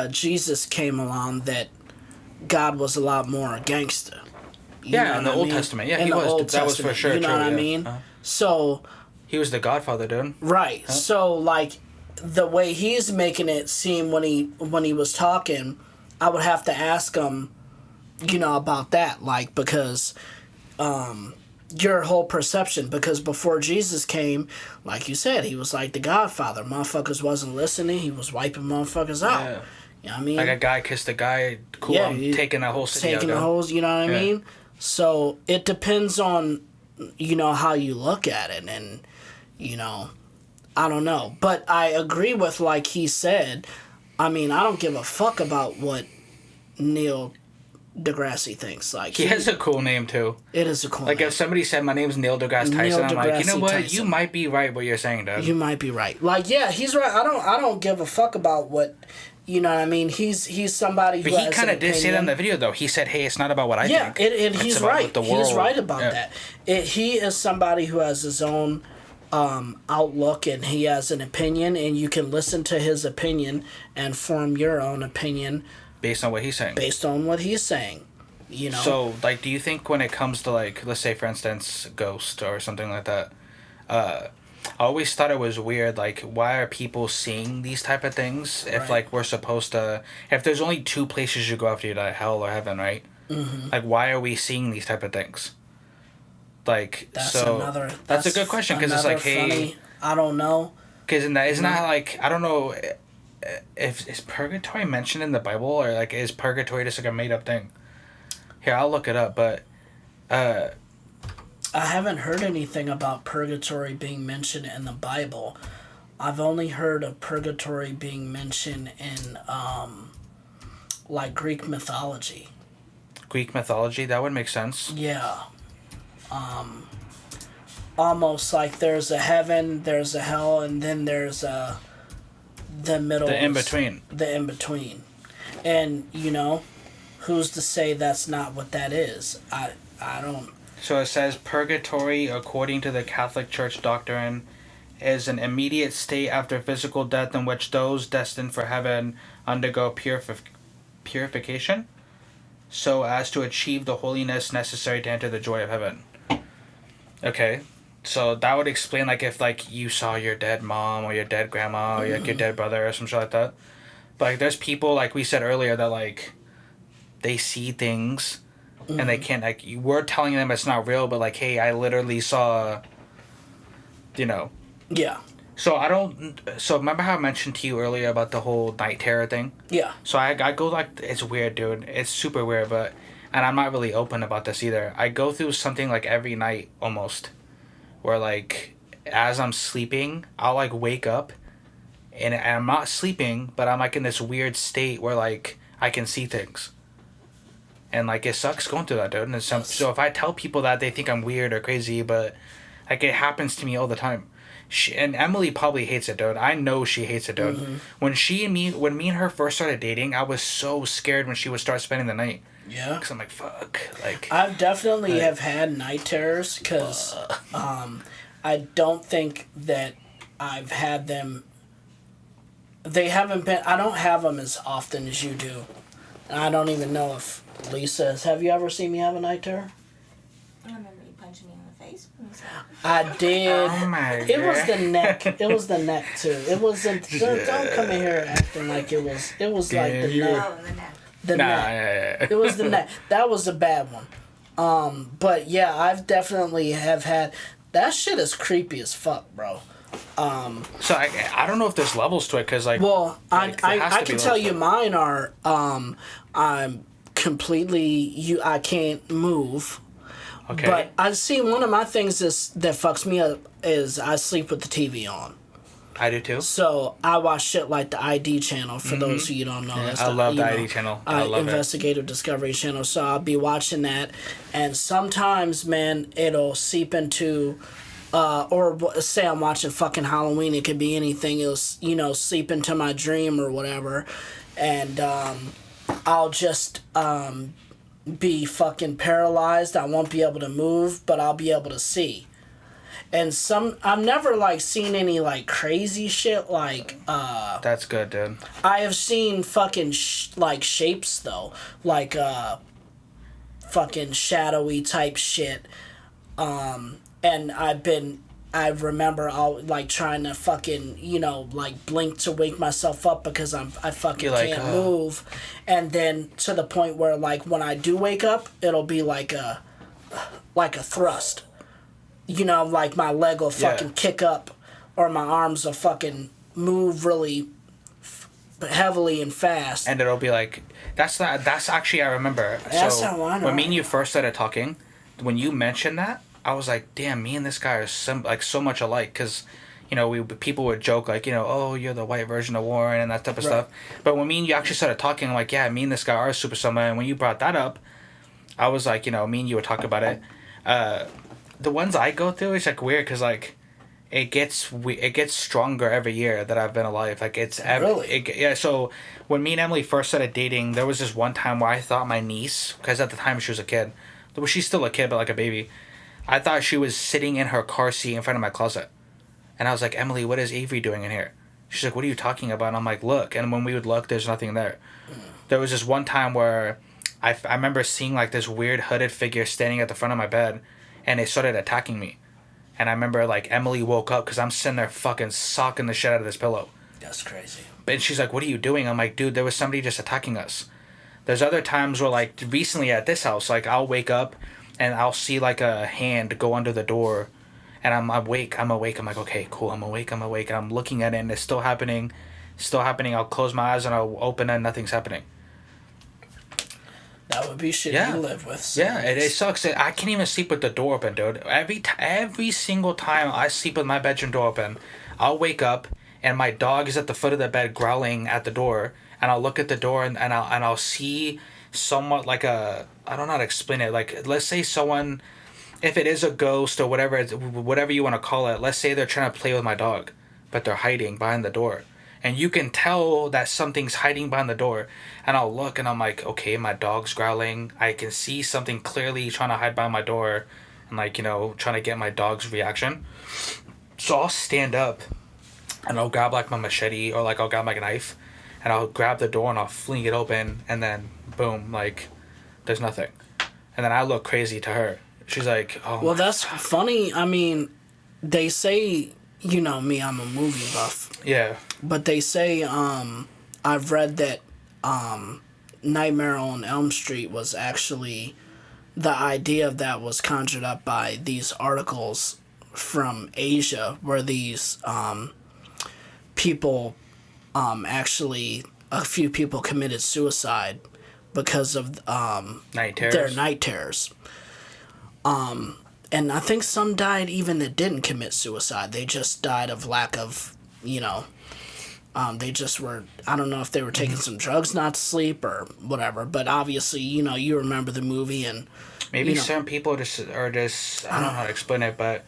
Jesus came along that God was a lot more gangster. Yeah, in the Old Testament. Yeah, he was. That was for sure. You know what I mean? So... He was the Godfather, dude. Right. Huh? So, the way he's making it seem when he was talking, I would have to ask him, about that, because your whole perception, because before Jesus came, like you said, he was like the Godfather. Motherfuckers wasn't listening. He was wiping motherfuckers out. Yeah. You know what I mean? Like a guy kissed a guy, cool, I'm taking that whole city taking the whole, you know what I mean? So, it depends on, how you look at it, and, I don't know. But I agree with, he said, I mean, I don't give a fuck about what Neil deGrasse thinks. He has a cool name, too. It is a cool name. If somebody said, my name's Neil deGrasse Tyson, I'm like, you know what? Tyson. You might be right what you're saying, Doug. You might be right. Yeah, he's right. I don't give a fuck about what... You know what I mean? He's somebody who. But he kind of did say that in the video, though. He said, "Hey, it's not about what I think." Yeah, and he's right. He's right about that. He is somebody who has his own outlook, and he has an opinion, and you can listen to his opinion and form your own opinion based on what he's saying. So, do you think when it comes to let's say, for instance, ghost or something like that, I always thought it was weird, why are people seeing these type of things if, we're supposed to... If there's only two places you go after you die, hell or heaven, right? Mm-hmm. Why are we seeing these type of things? That's a good question, because it's hey... Funny, I don't know. Because isn't that, I don't know, is purgatory mentioned in the Bible, or, is purgatory just, a made-up thing? Here, I'll look it up, but I haven't heard anything about purgatory being mentioned in the Bible. I've only heard of purgatory being mentioned in like Greek mythology. Greek mythology, that would make sense. Yeah. Almost like there's a heaven, there's a hell, and then there's the middle. The in-between. The in-between. And, you know, who's to say that's not what that is? I don't... So it says purgatory, according to the Catholic Church doctrine, is an immediate state after physical death in which those destined for heaven undergo purification so as to achieve the holiness necessary to enter the joy of heaven. Okay. So that would explain, like, if, like, you saw your dead mom or your dead grandma or, like, your dead brother or some shit like that. But, like, there's people, like we said earlier, that, like, they see things and they can't, like, we're telling them it's not real, but, like, hey, I literally saw, you know. Yeah. So remember how I mentioned to you earlier about the whole night terror thing? Yeah. So I go, like, it's weird, dude. It's super weird, and I'm not really open about this either. I go through something, like, every night almost, where, like, as I'm sleeping, I'll, like, wake up, and I'm not sleeping, but I'm, like, in this weird state where, like, I can see things. And, like, it sucks going through that, dude. And so if I tell people that, they think I'm weird or crazy, but, like, it happens to me all the time. And Emily probably hates it, dude. I know she hates it, dude. Mm-hmm. When me and her first started dating, I was so scared when she would start spending the night. Yeah. Because I'm like, fuck. Like, I've definitely have had night terrors because I don't think that I've had them. They haven't been. I don't have them as often as you do. And I don't even know if Lisa has. Have you ever seen me have a night terror? I remember you punching me in the face. I did. Oh my God. It was the neck. It was the neck too. It wasn't. Don't come in here acting like it was. It was like the neck. Oh, the neck. The neck. Yeah. It was the neck. That was a bad one. But yeah, I've definitely have had. That shit is creepy as fuck, bro. So I don't know if there's levels to it, because, like... Well, like, I can tell you mine are, I'm completely... I can't move. Okay. But I see one of my things that fucks me up is I sleep with the TV on. I do too. So I watch shit like the ID channel. For those of you who don't know, that's I love the ID channel. I love Investigative Discovery channel. So I'll be watching that, and sometimes, man, it'll seep into, or say I'm watching fucking Halloween. It could be anything. It'll seep into my dream or whatever, and I'll just be fucking paralyzed. I won't be able to move, but I'll be able to see. And I've never, like, seen any, like, crazy shit, like, That's good, dude. I have seen fucking, like, shapes, though. Like, fucking shadowy type shit. And I remember like, trying to fucking, like, blink to wake myself up because I fucking can't move. And then to the point where, like, when I do wake up, it'll be like a thrust. Like my leg will fucking kick up, or my arms will fucking move really heavily and fast. And it'll be like, that's actually, I remember. That's how I know. When me and you first started talking, when you mentioned that, I was like, damn, me and this guy are so much alike, because, people would joke, like, oh, you're the white version of Warren and that type of stuff. But when me and you actually started talking, I'm like, yeah, me and this guy are super similar. And when you brought that up, I was like, me and you would talk about it. The ones I go through is, like, weird, because, like, it gets stronger every year that I've been alive. Like, really? So when me and Emily first started dating, there was this one time where I thought my niece, because at the time she was a kid, well, she's still a kid, but like a baby, I thought she was sitting in her car seat in front of my closet. And I was like, Emily, what is Avery doing in here? She's like, what are you talking about? And I'm like, look. And when we would look, there's nothing there. There was this one time where I remember seeing, like, this weird hooded figure standing at the front of my bed, and they started attacking me. And I remember, like, Emily woke up because I'm sitting there fucking socking the shit out of this pillow. That's crazy. And she's like, what are you doing? I'm like, dude, there was somebody just attacking us. There's other times where, like, recently at this house, like, I'll wake up and I'll see, like, a hand go under the door, and I'm awake. I'm like, okay, cool, I'm awake. And I'm looking at it, and it's still happening. I'll close my eyes and I'll open it, and nothing's happening. That would be shitty Yeah. to live with. So Yeah, it sucks. I can't even sleep with the door open, dude. Every single time I sleep with my bedroom door open, I'll wake up and my dog is at the foot of the bed growling at the door, and I'll look at the door and I'll see somewhat like a, I don't know how to explain it. Like, let's say someone, if it is a ghost or whatever you want to call it, let's say they're trying to play with my dog, but they're hiding behind the door. And you can tell that something's hiding behind the door. And I'll look and I'm like, okay, my dog's growling. I can see something clearly trying to hide behind my door. And like, trying to get my dog's reaction. So I'll stand up and I'll grab like my machete or like I'll grab like a knife. And I'll grab the door and I'll fling it open. And then boom, like there's nothing. And then I look crazy to her. She's like, oh. Well, that's funny. I mean, they say, you know me, I'm a movie buff. Yeah. But they say, I've read that Nightmare on Elm Street was actually, the idea of that was conjured up by these articles from Asia where these people, actually, a few people committed suicide because of Night terrors. their night terrors. And I think some died even that didn't commit suicide. They just died of lack of, they just were, I don't know if they were taking some drugs not to sleep or whatever, but obviously, you remember the movie and... Maybe certain people are just, I don't know how to explain it, but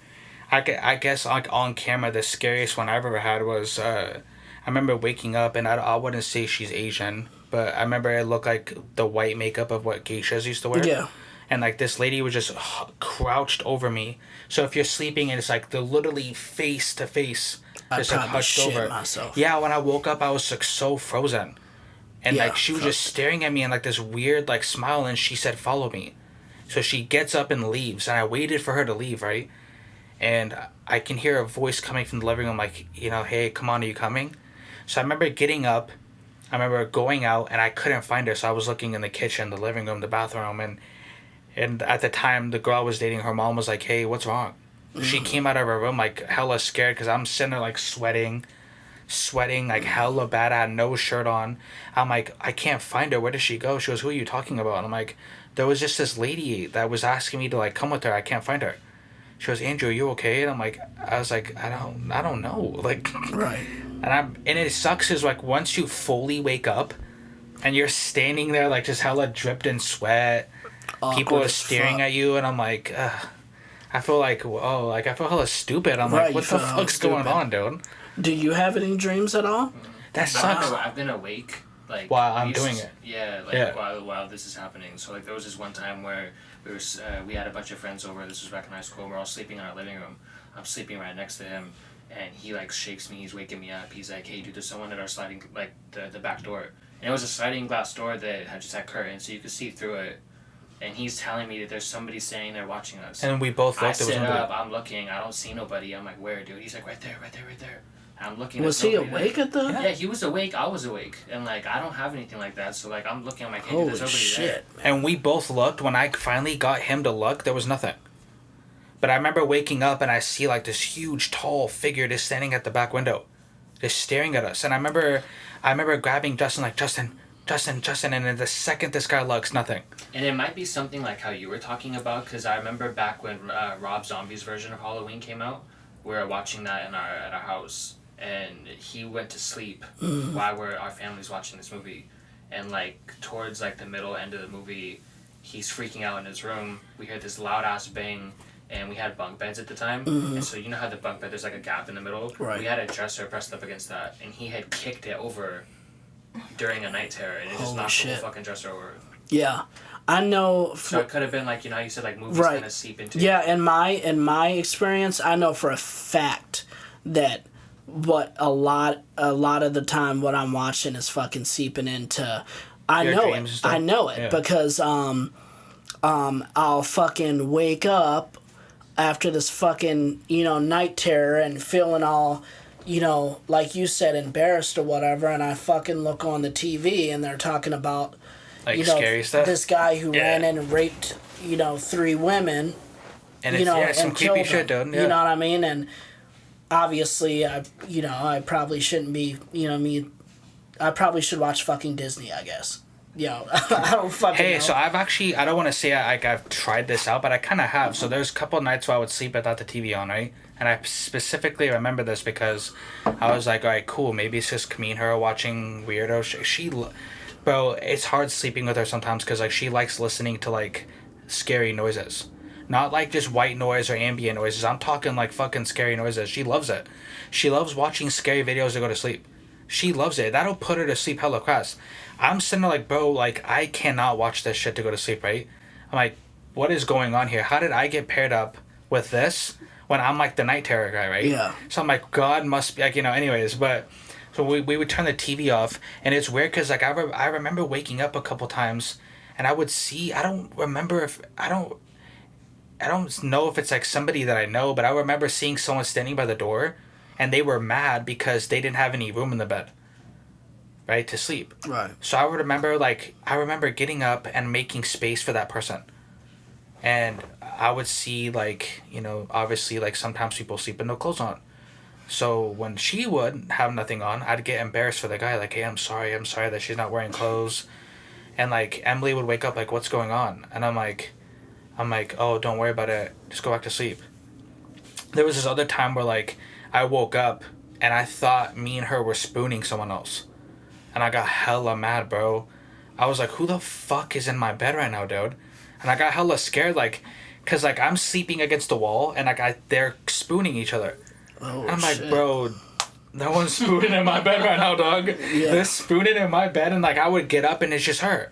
I guess like on camera, the scariest one I've ever had was, I remember waking up, and I wouldn't say she's Asian, but I remember it looked like the white makeup of what geishas used to wear. Yeah. And like this lady was just crouched over me. So if you're sleeping and it's like they're literally face to face, just like hunched over. Myself. Yeah, when I woke up, I was like so frozen, and like she was just staring at me and like this weird like smile, and she said, "Follow me." So she gets up and leaves, and I waited for her to leave, right? And I can hear a voice coming from the living room, like, hey, come on, are you coming? So I remember getting up, I remember going out, and I couldn't find her, so I was looking in the kitchen, the living room, the bathroom, and at the time, the girl I was dating, her mom was like, hey, what's wrong? She came out of her room, like, hella scared, because I'm sitting there, like, sweating, like, hella bad. I had no shirt on. I'm like, I can't find her. Where did she go? She goes, who are you talking about? And I'm like, there was just this lady that was asking me to, like, come with her. I can't find her. She goes, Andrew, are you okay? And I was like, I don't know. Like, Right. And it sucks is, like, once you fully wake up, and you're standing there, like, just hella dripped in sweat, people are staring at you, and I'm like, I feel like, I feel hella stupid. I'm Right, like, what the fuck's going on, dude? Do you have any dreams at all? That sucks. I've been awake, like, While I'm doing it. Yeah, like, Yeah. while this is happening. So, like, there was this one time where we had a bunch of friends over. This was back in high school. We're all sleeping in our living room. I'm sleeping right next to him, and he, like, shakes me. He's waking me up. He's like, hey, dude, there's someone at our sliding, like, the back door. And it was a sliding glass door that had just had curtains, so you could see through it. And he's telling me that there's somebody standing there watching us. And we both I looked. There was sit nobody. up, I'm looking, I don't see nobody. I'm like, where, dude? He's like, right there. And I'm looking. Was there's he nobody awake there. at the... Yeah, he was awake. I was awake, and like I don't have anything like that. So like I'm looking. I'm like, hey, dude, Holy there's nobody shit. And we both looked. When I finally got him to look, there was nothing. But I remember waking up and I see like this huge, tall figure just standing at the back window, just staring at us. And I remember grabbing Justin, like, Justin, and then the second this guy looks, nothing. And it might be something like how you were talking about, because I remember back when Rob Zombie's version of Halloween came out, we were watching that at our house, and he went to sleep while our family's watching this movie, and like towards like the middle end of the movie, he's freaking out in his room. We hear this loud ass bang, and we had bunk beds at the time, and so you know how the bunk bed, there's like a gap in the middle. Right. We had a dresser pressed up against that, and he had kicked it over during a night terror, and it just Holy knocked the whole shit. fucking dresser over. Yeah. I know... So it could have been like, you know how you said like movies Right. kind of seep into Yeah, in my experience, I know for a fact that what a lot of the time what I'm watching is fucking seeping into... Your dreams and stuff? I know it Yeah. because I'll fucking wake up after this fucking, night terror and feeling all, like you said, embarrassed or whatever, and I fucking look on the TV and they're talking about, Like scary stuff. this guy who Yeah. ran in and raped, 3 women, And it's some and creepy killed shit, them. dude. Yeah. You know what I mean? And obviously, I probably shouldn't be, I probably should watch fucking Disney, I guess. Yo, I don't fucking Hey, know. so I've actually, I don't want to say I've tried this out, but I kind of have. So there's a couple nights where I would sleep without the TV on, right? And I specifically remember this because I was like, all right, cool. Maybe it's just me and her watching weirdo shit. Bro, it's hard sleeping with her sometimes because like she likes listening to like scary noises. Not like just white noise or ambient noises. I'm talking like fucking scary noises. She loves it. She loves watching scary videos to go to sleep. She loves it. That'll put her to sleep hella fast. I'm sitting there like, bro, like, I cannot watch this shit to go to sleep, right? I'm like, what is going on here? How did I get paired up with this when I'm like the night terror guy, right? Yeah. So I'm like, God must be, like, anyways, but... So we would turn the TV off, and it's weird because, like, I remember waking up a couple times, and I would see... I don't know if it's, like, somebody that I know, but I remember seeing someone standing by the door, and they were mad because they didn't have any room in the bed. Right, to sleep. Right. So I would remember, like, getting up and making space for that person. And I would see, like, obviously, like, sometimes people sleep with no clothes on. So when she would have nothing on, I'd get embarrassed for the guy, like, hey, I'm sorry that she's not wearing clothes. And, like, Emily would wake up, like, what's going on? And I'm like, oh, don't worry about it. Just go back to sleep. There was this other time where, like, I woke up and I thought me and her were spooning someone else. And I got hella mad, bro. I was like, who the fuck is in my bed right now, dude? And I got hella scared, like, because, like, I'm sleeping against the wall, and, like, they're spooning each other. Oh, and I'm shit. like, bro, no one's spooning in my bed right now, dog. Yeah. They're spooning in my bed, and, like, I would get up, and it's just her.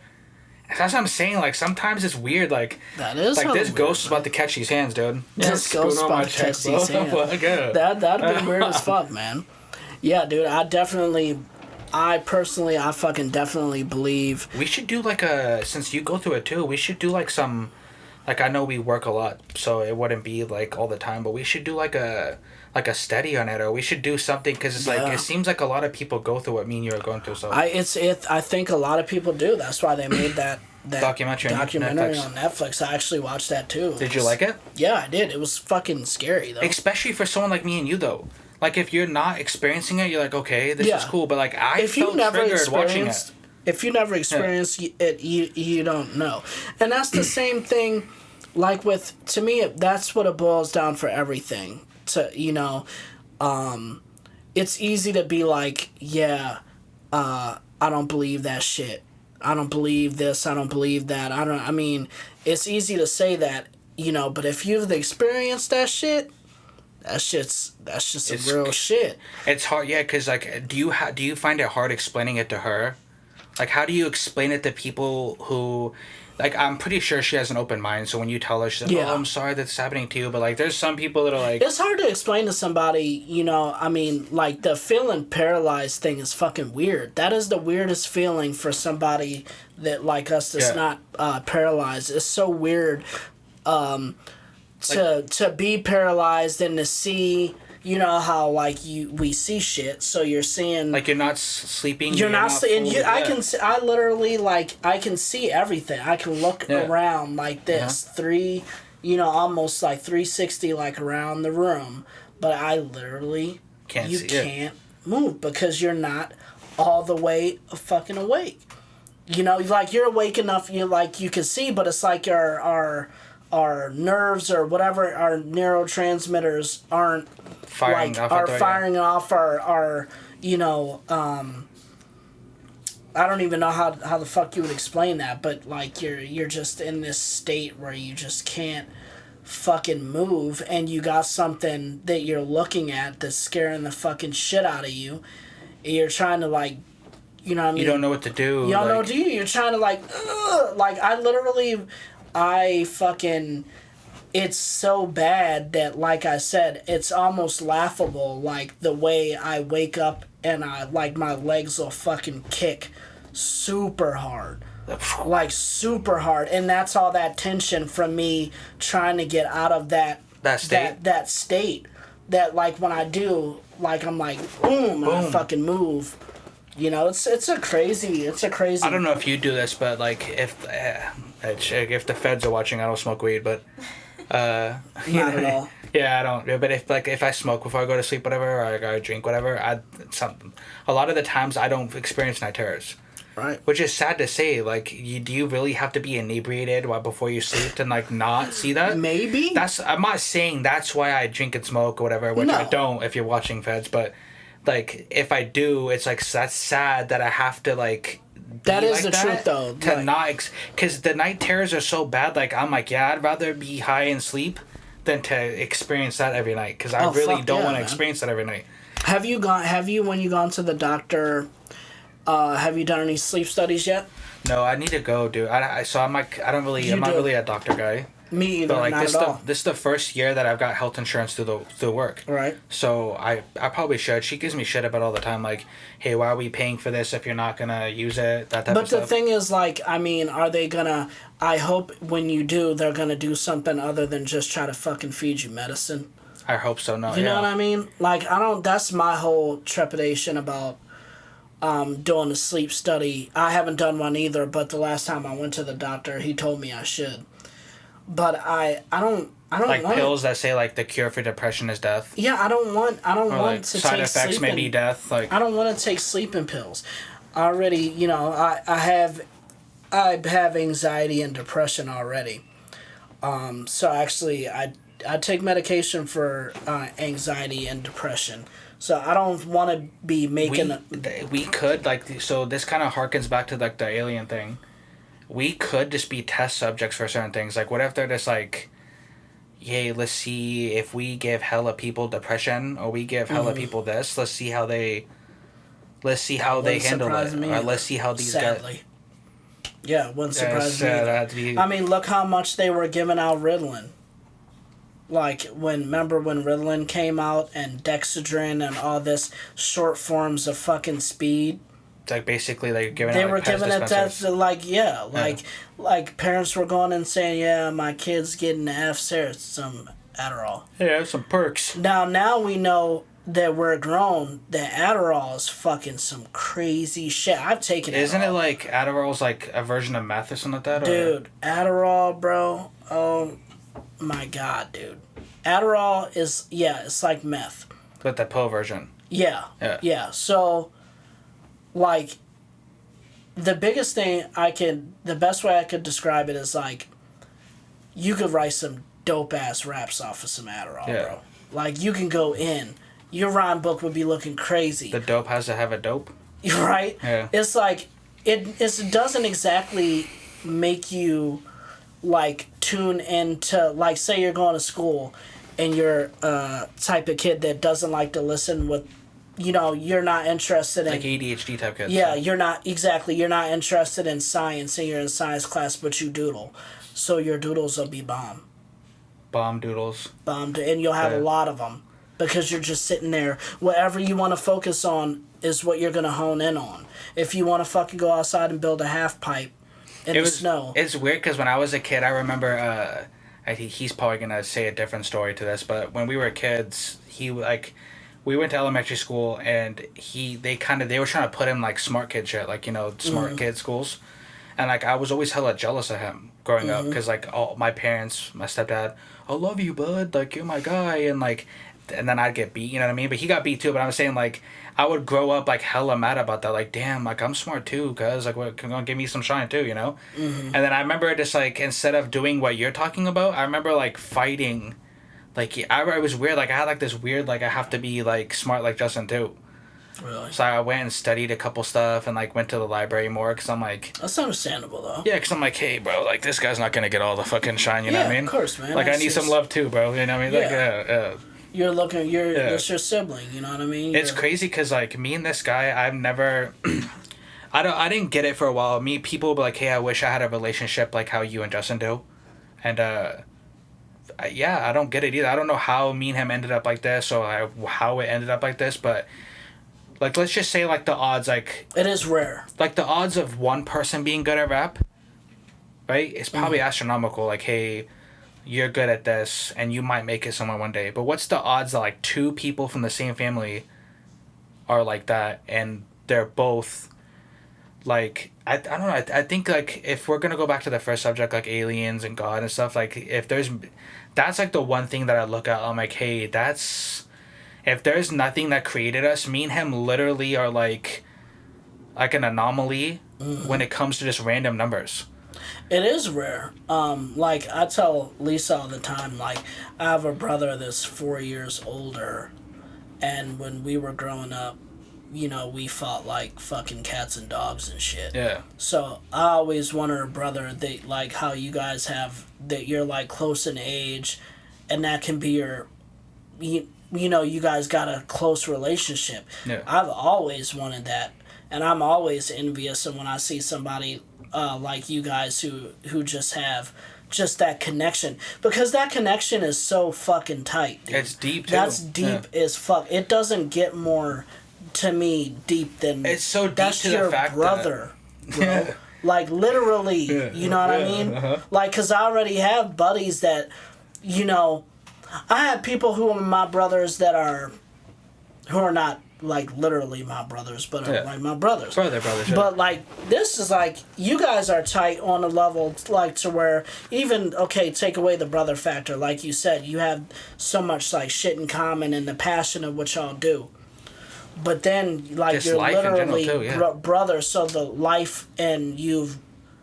And that's what I'm saying. Like, sometimes it's weird, like... That is like, this weird, ghost is about to catch these hands, dude. This Spoon ghost on about my to catch chest, bro. these hands. Fuck yeah. That'd be weird as fuck, man. Yeah, dude, I fucking definitely believe... We should do, like, since you go through it, too, we should do, like, some... Like, I know we work a lot, so it wouldn't be, like, all the time, but we should do, like a study on it, or we should do something, because it's, like, it seems like a lot of people go through what me and you are going through, so... I think a lot of people do. That's why they made that documentary on Netflix. I actually watched that, too. Did you like it? Yeah, I did. It was fucking scary, though. Especially for someone like me and you, though. Like, if you're not experiencing it, you're like, okay, this is cool, but, like, I felt triggered watching it. If you never experienced it, you don't know. And that's the same thing, like, to me, that's what it boils down for everything. It's easy to be like, yeah, I don't believe that shit. I don't believe this, I don't believe that. It's easy to say that, but if you've experienced that shit, that's just some real shit. It's hard, yeah, because, like, do you find it hard explaining it to her? Like, how do you explain it to people who, like, I'm pretty sure she has an open mind, so when you tell her, she's like, oh, I'm sorry that's happening to you, but, like, there's some people that are like... It's hard to explain to somebody, like, the feeling paralyzed thing is fucking weird. That is the weirdest feeling for somebody that, like us, that's not paralyzed. It's so weird to be paralyzed and to see... You know how, like, we see shit, so you're seeing... Like, you're not sleeping? You're not seeing... I literally, like, I can see everything. I can look around like this. Almost, like, 360, like, around the room. But I literally... can't move because you're not all the way fucking awake. Like, you're awake enough, you can see, but it's like our nerves or whatever, our neurotransmitters aren't firing off our I don't even know how the fuck you would explain that, but, like, you're just in this state where you just can't fucking move, and you got something that you're looking at that's scaring the fucking shit out of you, and you're trying to, like, you know what I mean? You don't know what to do. You don't know what to do. You're trying to, like, it's so bad that, like I said, it's almost laughable, like, the way I wake up and my legs will fucking kick super hard. Like, super hard. And that's all that tension from me trying to get out of that state. That state. That, like, when I do, like, I'm like, boom. And I fucking move. It's a crazy... I don't know if you do this, but, like, if the feds are watching, I don't smoke weed, but... Not at all. Yeah, I don't. But if I smoke before I go to sleep, whatever, or I drink, whatever, a lot of the times I don't experience night terrors. Right. Which is sad to say. Like, do you really have to be inebriated before you sleep to like not see that? Maybe. I'm not saying that's why I drink and smoke or whatever, which I No. don't if you're watching Feds, but like if I do, it's like that's sad that I have to like. That is like the truth, though. To Like, not, because the night terrors are so bad. Like I'm like, yeah, I'd rather be high and sleep than to experience that every night. Because I really fuck don't yeah, want to man. experience that every night. Have you when you gone to the doctor? Have you done any sleep studies yet? No, I need to go, dude. So I'm like, I'm not really a doctor guy. Me either. But like not at all. this is the first year that I've got health insurance through work. Right. So I probably should. She gives me shit about it all the time. Like, hey, why are we paying for this if you're not gonna use it? That type But of stuff. the thing is, like, I mean, are they gonna? I hope when you do, they're gonna do something other than just try to fucking feed you medicine. I hope so. No, You know what I mean? Like, I don't. That's my whole trepidation about doing a sleep study. I haven't done one either, but the last time I went to the doctor, he told me I should. But I don't Like want pills that say like the cure for depression is death. Yeah, I don't want Or to like take side effects may be death. Like I don't want to take sleeping pills. I already, you know, I have anxiety and depression already. So actually, I take medication for anxiety and depression. So I don't want to be making. we could like so this kind of harkens back to like the alien thing. We could just be test subjects for certain things. Like what if they're just like, yay, let's see if we give hella people depression or we give hella people this. Let's see how they handle it. Or let's see how these sadly. Yeah, it wouldn't surprise me. That'd be, I mean, look how much they were giving out Ritalin. Like, remember when Ritalin came out and Dexedrine and all this short forms of fucking speed? it's like basically like giving They out, were like, Pez giving it dispensers. that, like parents were going and saying, yeah, my kid's getting F's here, some Adderall. Yeah, some perks. Now we know that we're grown, that Adderall is fucking some crazy shit. I've taken Isn't Adderall. it like Adderall's like a version of meth or something like that? Or? Dude, Adderall, bro. Oh my god, dude. Adderall is, it's like meth. But the pill version. Yeah. Yeah. Yeah. So, like, the best way I could describe it is like, you could write some dope ass raps off of some Adderall, Yeah. bro. Like, you can go in. Your rhyme book would be looking crazy. The dope has to have a dope. Right? Yeah. It's like, it doesn't exactly make you, like, tune into, like, say you're going to school and you're type of kid that doesn't like to listen with, you know, you're not interested in... Like ADHD type kids. Yeah, you're not interested in science and you're in science class, but you doodle. So your doodles will be bomb. Bomb doodles. And you'll have a lot of them because you're just sitting there. Whatever you want to focus on is what you're going to hone in on. If you want to fucking go outside and build a half pipe in the snow. It's weird because when I was a kid, I remember... he's probably going to say a different story to this, but when we were kids, we went to elementary school and they were trying to put him like smart kid shit, like, you know, smart kid schools. And like, I was always hella jealous of him growing up because like all my parents, my stepdad, I love you, bud. Like, you're my guy. And like, and then I'd get beat, you know what I mean? But he got beat too. But I'm saying like, I would grow up like hella mad about that. Like, damn, like I'm smart too, cuz like, what, gonna give me some shine too, you know? And then I remember just like, instead of doing what you're talking about, I remember like fighting. Like, it was weird. Like, I had like this weird, like, I have to be like smart like Justin too. Really? So I went and studied a couple stuff and like went to the library more because I'm like, That's understandable, though. yeah, because I'm like, hey, bro, like this guy's not gonna get all the fucking shine, you know what I mean? of course, man. Like, I That's need some just- love too, bro. You know what I mean? Like, Yeah. It's your sibling, you know what I mean? It's crazy because like me and this guy, I've never, I didn't get it for a while. People will be like, hey, I wish I had a relationship like how you and Justin do, and yeah, I don't get it either. I don't know how me and him ended up like this or how it ended up like this, but like let's just say like the odds, like It is rare. like the odds of one person being good at rap, right? It's probably astronomical. Like, hey, you're good at this and you might make it somewhere one day. But what's the odds that like two people from the same family are like that and they're both like I don't know. I think like if we're gonna go back to the first subject, like aliens and God and stuff, like if that's like the one thing that I look at, I'm like, hey, if there's nothing that created us, me and him literally are like an anomaly when it comes to just random numbers. It is rare. Like, I tell Lisa all the time, like, I have a brother that's 4 years older, and when we were growing up, you know, we fought like fucking cats and dogs and shit. Yeah. So I always wonder, brother, that like how you guys have that you're like close in age, and that can be your, you know, you guys got a close relationship. Yeah. I've always wanted that, and I'm always envious of when I see somebody like you guys who just have just that connection, because that connection is so fucking tight, dude. It's deep too. That's deep as fuck. It doesn't get more, to me, deep than It's so deep that's to your the fact brother, that bro. Like literally, you know what I mean? Like, cause I already have buddies that, you know, I have people who are my brothers that are, who are not like literally my brothers, but are like my brothers. brothers. Yeah. But like this is like you guys are tight on a level like to where even okay, take away the brother factor, like you said, you have so much like shit in common and the passion of what y'all do. But then like Just you're life in general literally too, brothers, so the life and you've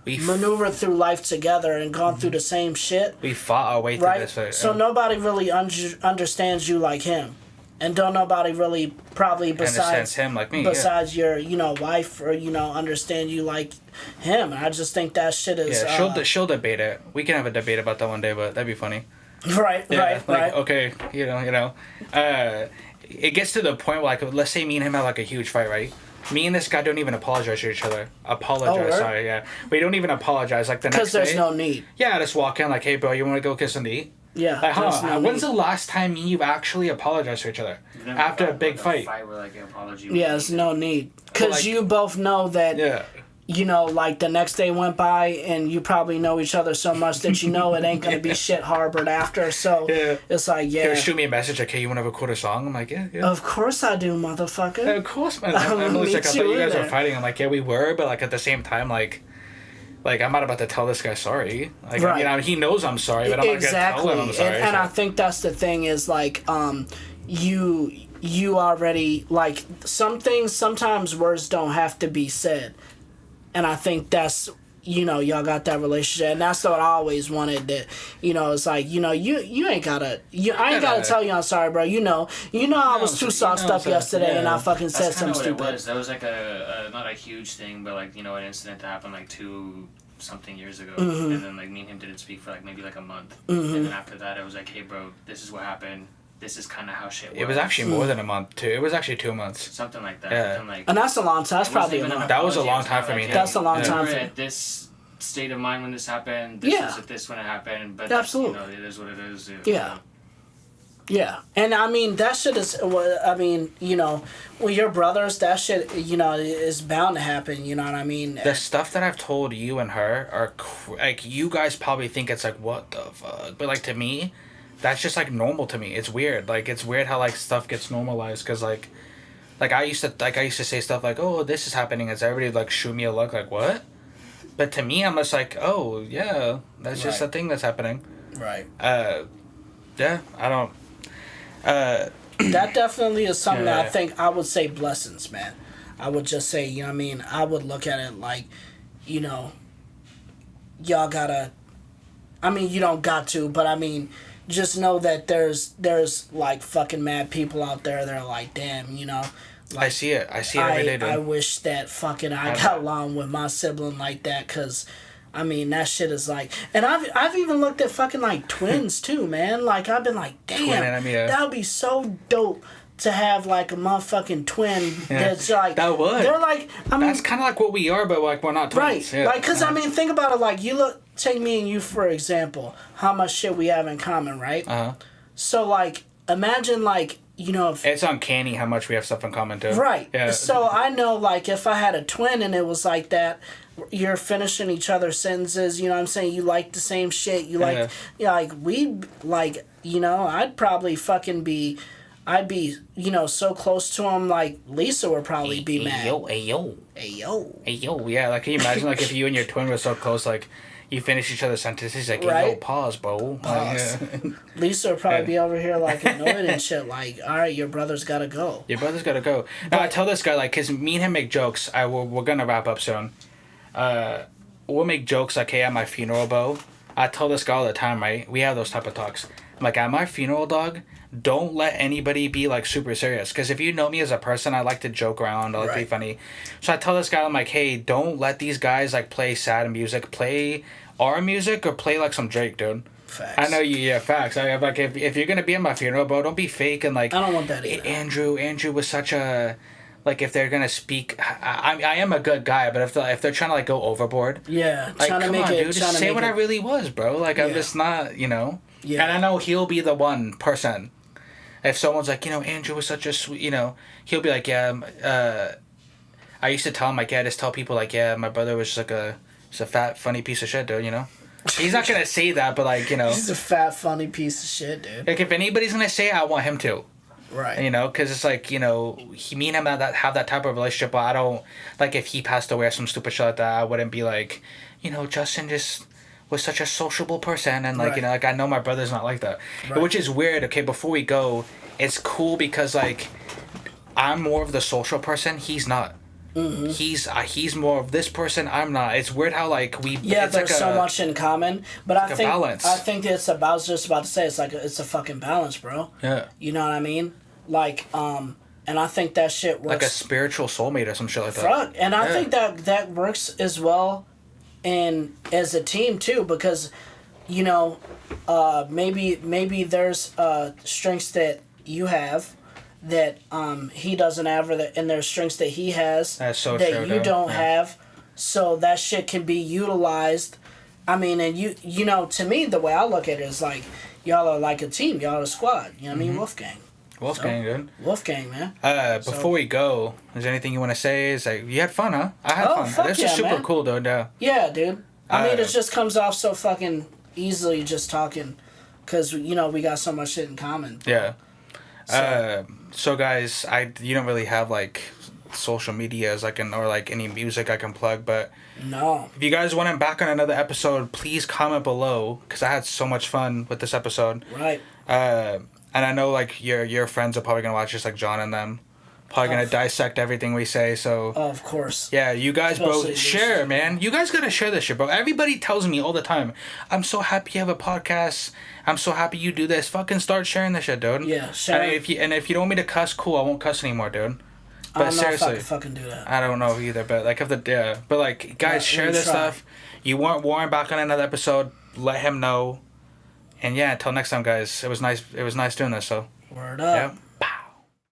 maneuvered through life together and gone through the same shit. We fought our way through Right? this. Right? So nobody really understands you like him. And don't nobody really probably besides understands him like me. Besides your, you know, wife or, you know, understand you like him. And I just think that shit is she'll debate it. We can have a debate about that one day, but that'd be funny. Right. Okay, you know. It gets to the point where, like, let's say me and him have like a huge fight, right? Me and this guy don't even apologize to each other. Right? Sorry, yeah. We don't even apologize. Like the next day. Because there's no need. Yeah, I just walk in like, hey, bro, you want to go kiss and eat? Yeah. Like, when's the last time you've actually apologized to each other after a big fight? Where, like, an apology Yeah, there's no need. Because like, you both know that, yeah. you know, like the next day went by and you probably know each other so much that you know it ain't going to be shit harbored after. So it's like, He'll shoot me a message like, hey, you want to record a song? I'm like, yeah. Of course I do, motherfucker. Yeah, of course, man. I'm like, I thought you guys were fighting. I'm like, yeah, we were, but like at the same time, like I'm not about to tell this guy sorry. Like, right. you know, he knows I'm sorry, but I'm not gonna tell him I'm sorry. And I think that's the thing is like, you already like some things. Sometimes words don't have to be said, and I think that's, you know, y'all got that relationship, and that's what I always wanted. That, you know, it's like, you know, you ain't gotta, I ain't gotta tell you I'm sorry, bro. You know, I was too soft up yesterday, and I fucking said something stupid. It was. That was like a not a huge thing, but like, you know, an incident that happened like 2-something years ago, and then like me and him didn't speak for like maybe like a month, and then after that it was like, hey, bro, this is what happened. This is kind of how shit was. It was actually more than a month too. It was actually 2 months. Something like that. Yeah. And that's a long time. That's probably a month. That was a long time for me. That's a long time for for me. At this state of mind when this happened. This was at this when it happened. But absolutely, you know, it is what it is. Yeah. Yeah, and I mean that shit is. I mean, you know, with your brothers, that shit, you know, is bound to happen. You know what I mean? The stuff that I've told you and her are like, you guys probably think it's like, what the fuck, but like to me, that's just like normal to me. It's weird. Like, it's weird how like stuff gets normalized, because like I used to say stuff like, oh, this is happening, as everybody like shoot me a look like, what? But to me, I'm just like, oh yeah, that's just a thing that's happening. Right. Yeah, I don't. That definitely is something that I think I would say blessings, man. I would just say, you know what I mean? I would look at it like, you know, y'all gotta, I mean, you don't got to, but I mean, just know that there's like fucking mad people out there that are like, damn, you know. Like, I see it every day, dude. I wish that fucking I got along with my sibling like that, because I mean, that shit is like, and I've even looked at fucking like twins too, man. Like, I've been like, damn, that would be so dope to have like a motherfucking twin that's like, that would. They're like, I mean, that's kind of like what we are, but like we're not twins. Right. Yeah. Like, cause I mean, think about it. Like, take me and you for example, how much shit we have in common, right? So like, imagine like, you know, if, it's uncanny how much we have stuff in common too. Right. Yeah. So I know, like, if I had a twin and it was like that, you're finishing each other's sentences, you know what I'm saying? You like the same shit. You like, like, we, like, you know, I'd probably fucking be, you know, so close to him, like, Lisa would probably be mad. Ayo. Yeah, like, can you imagine, like, if you and your twin were so close, like, you finish each other's sentences, like, yo, pause, bro. Pause. Lisa would probably be over here, like, annoyed and shit, like, all right, your brother's gotta go. Your brother's gotta go. Now, I tell this guy, like, because me and him make jokes. We're gonna wrap up soon. we'll make jokes like, hey, at my funeral, Bo, I tell this guy all the time, right? We have those type of talks. I'm like, at my funeral, dog, don't let anybody be like super serious. Because if you know me as a person, I like to joke around. I like to be funny. So I tell this guy, I'm like, hey, don't let these guys like play sad music. Play our music or play like some Drake, dude. Facts. I know you. Yeah, facts. I'm like, if you're gonna be at my funeral, bro, don't be fake and like. I don't want that either. Andrew was such a. Like, if they're gonna speak, I am a good guy, but if they're trying to like go overboard, yeah, like, trying to come make on, it, dude, just say what I really was, bro. Like, I'm just not, Yeah. And I know he'll be the one person. If someone's like, Andrew was such a sweet, he'll be like, yeah. I used to tell him like, yeah, just tell people like, yeah, my brother was just like just a fat funny piece of shit, dude. He's not gonna say that, but like, He's a fat funny piece of shit, dude. Like, if anybody's gonna say it, I want him to. Right. Because it's like, me and him have that type of relationship, but I don't, like, if he passed away or some stupid shit like that, I wouldn't be like, Justin just was such a sociable person, and like, like, I know my brother's not like that. Right. Which is weird. Okay, before we go, it's cool because, like, I'm more of the social person, he's not. Mm-hmm. He's more of this person, I'm not. It's weird how, like, there's like so much in common, but I think balance. I think I was just about to say, it's a fucking balance, bro. Yeah. You know what I mean? Like, and I think that shit works. Like a spiritual soulmate or some shit like that. Fuck, and I think that works as well, and as a team too, because, maybe there's strengths that you have that he doesn't have, and there's strengths that he has That's so that true, you though. don't have, so that shit can be utilized. I mean, and to me, the way I look at it is like, y'all are like a team, y'all are a squad. You know what I mean? Wolfgang. Wolfgang, dude. Wolfgang, man. Before we go, is there anything you want to say? Is like, you had fun, huh? I had fun. Fuck This yeah, is super man. cool, dude. Yeah, dude. I mean, it just comes off so fucking easily just talking, because we got so much shit in common. Yeah. So guys, you don't really have like social medias or like any music I can plug, but no. If you guys want him back on another episode, please comment below, because I had so much fun with this episode. Right. And I know like your friends are probably gonna watch, just like John and them. Probably gonna dissect everything we say, so... Oh, of course. Yeah, you guys, bro, share, man. You guys gotta share this shit, bro. Everybody tells me all the time, I'm so happy you have a podcast. I'm so happy you do this. Fucking start sharing this shit, dude. Yeah, share. And if you don't want me to cuss, cool, I won't cuss anymore, dude. But I don't know seriously, if I can fucking do that. I don't know either, but like, but like, guys, share this stuff. You want Warren back on another episode, let him know. And yeah, until next time, guys. It was nice doing this, so. Word up. Yeah.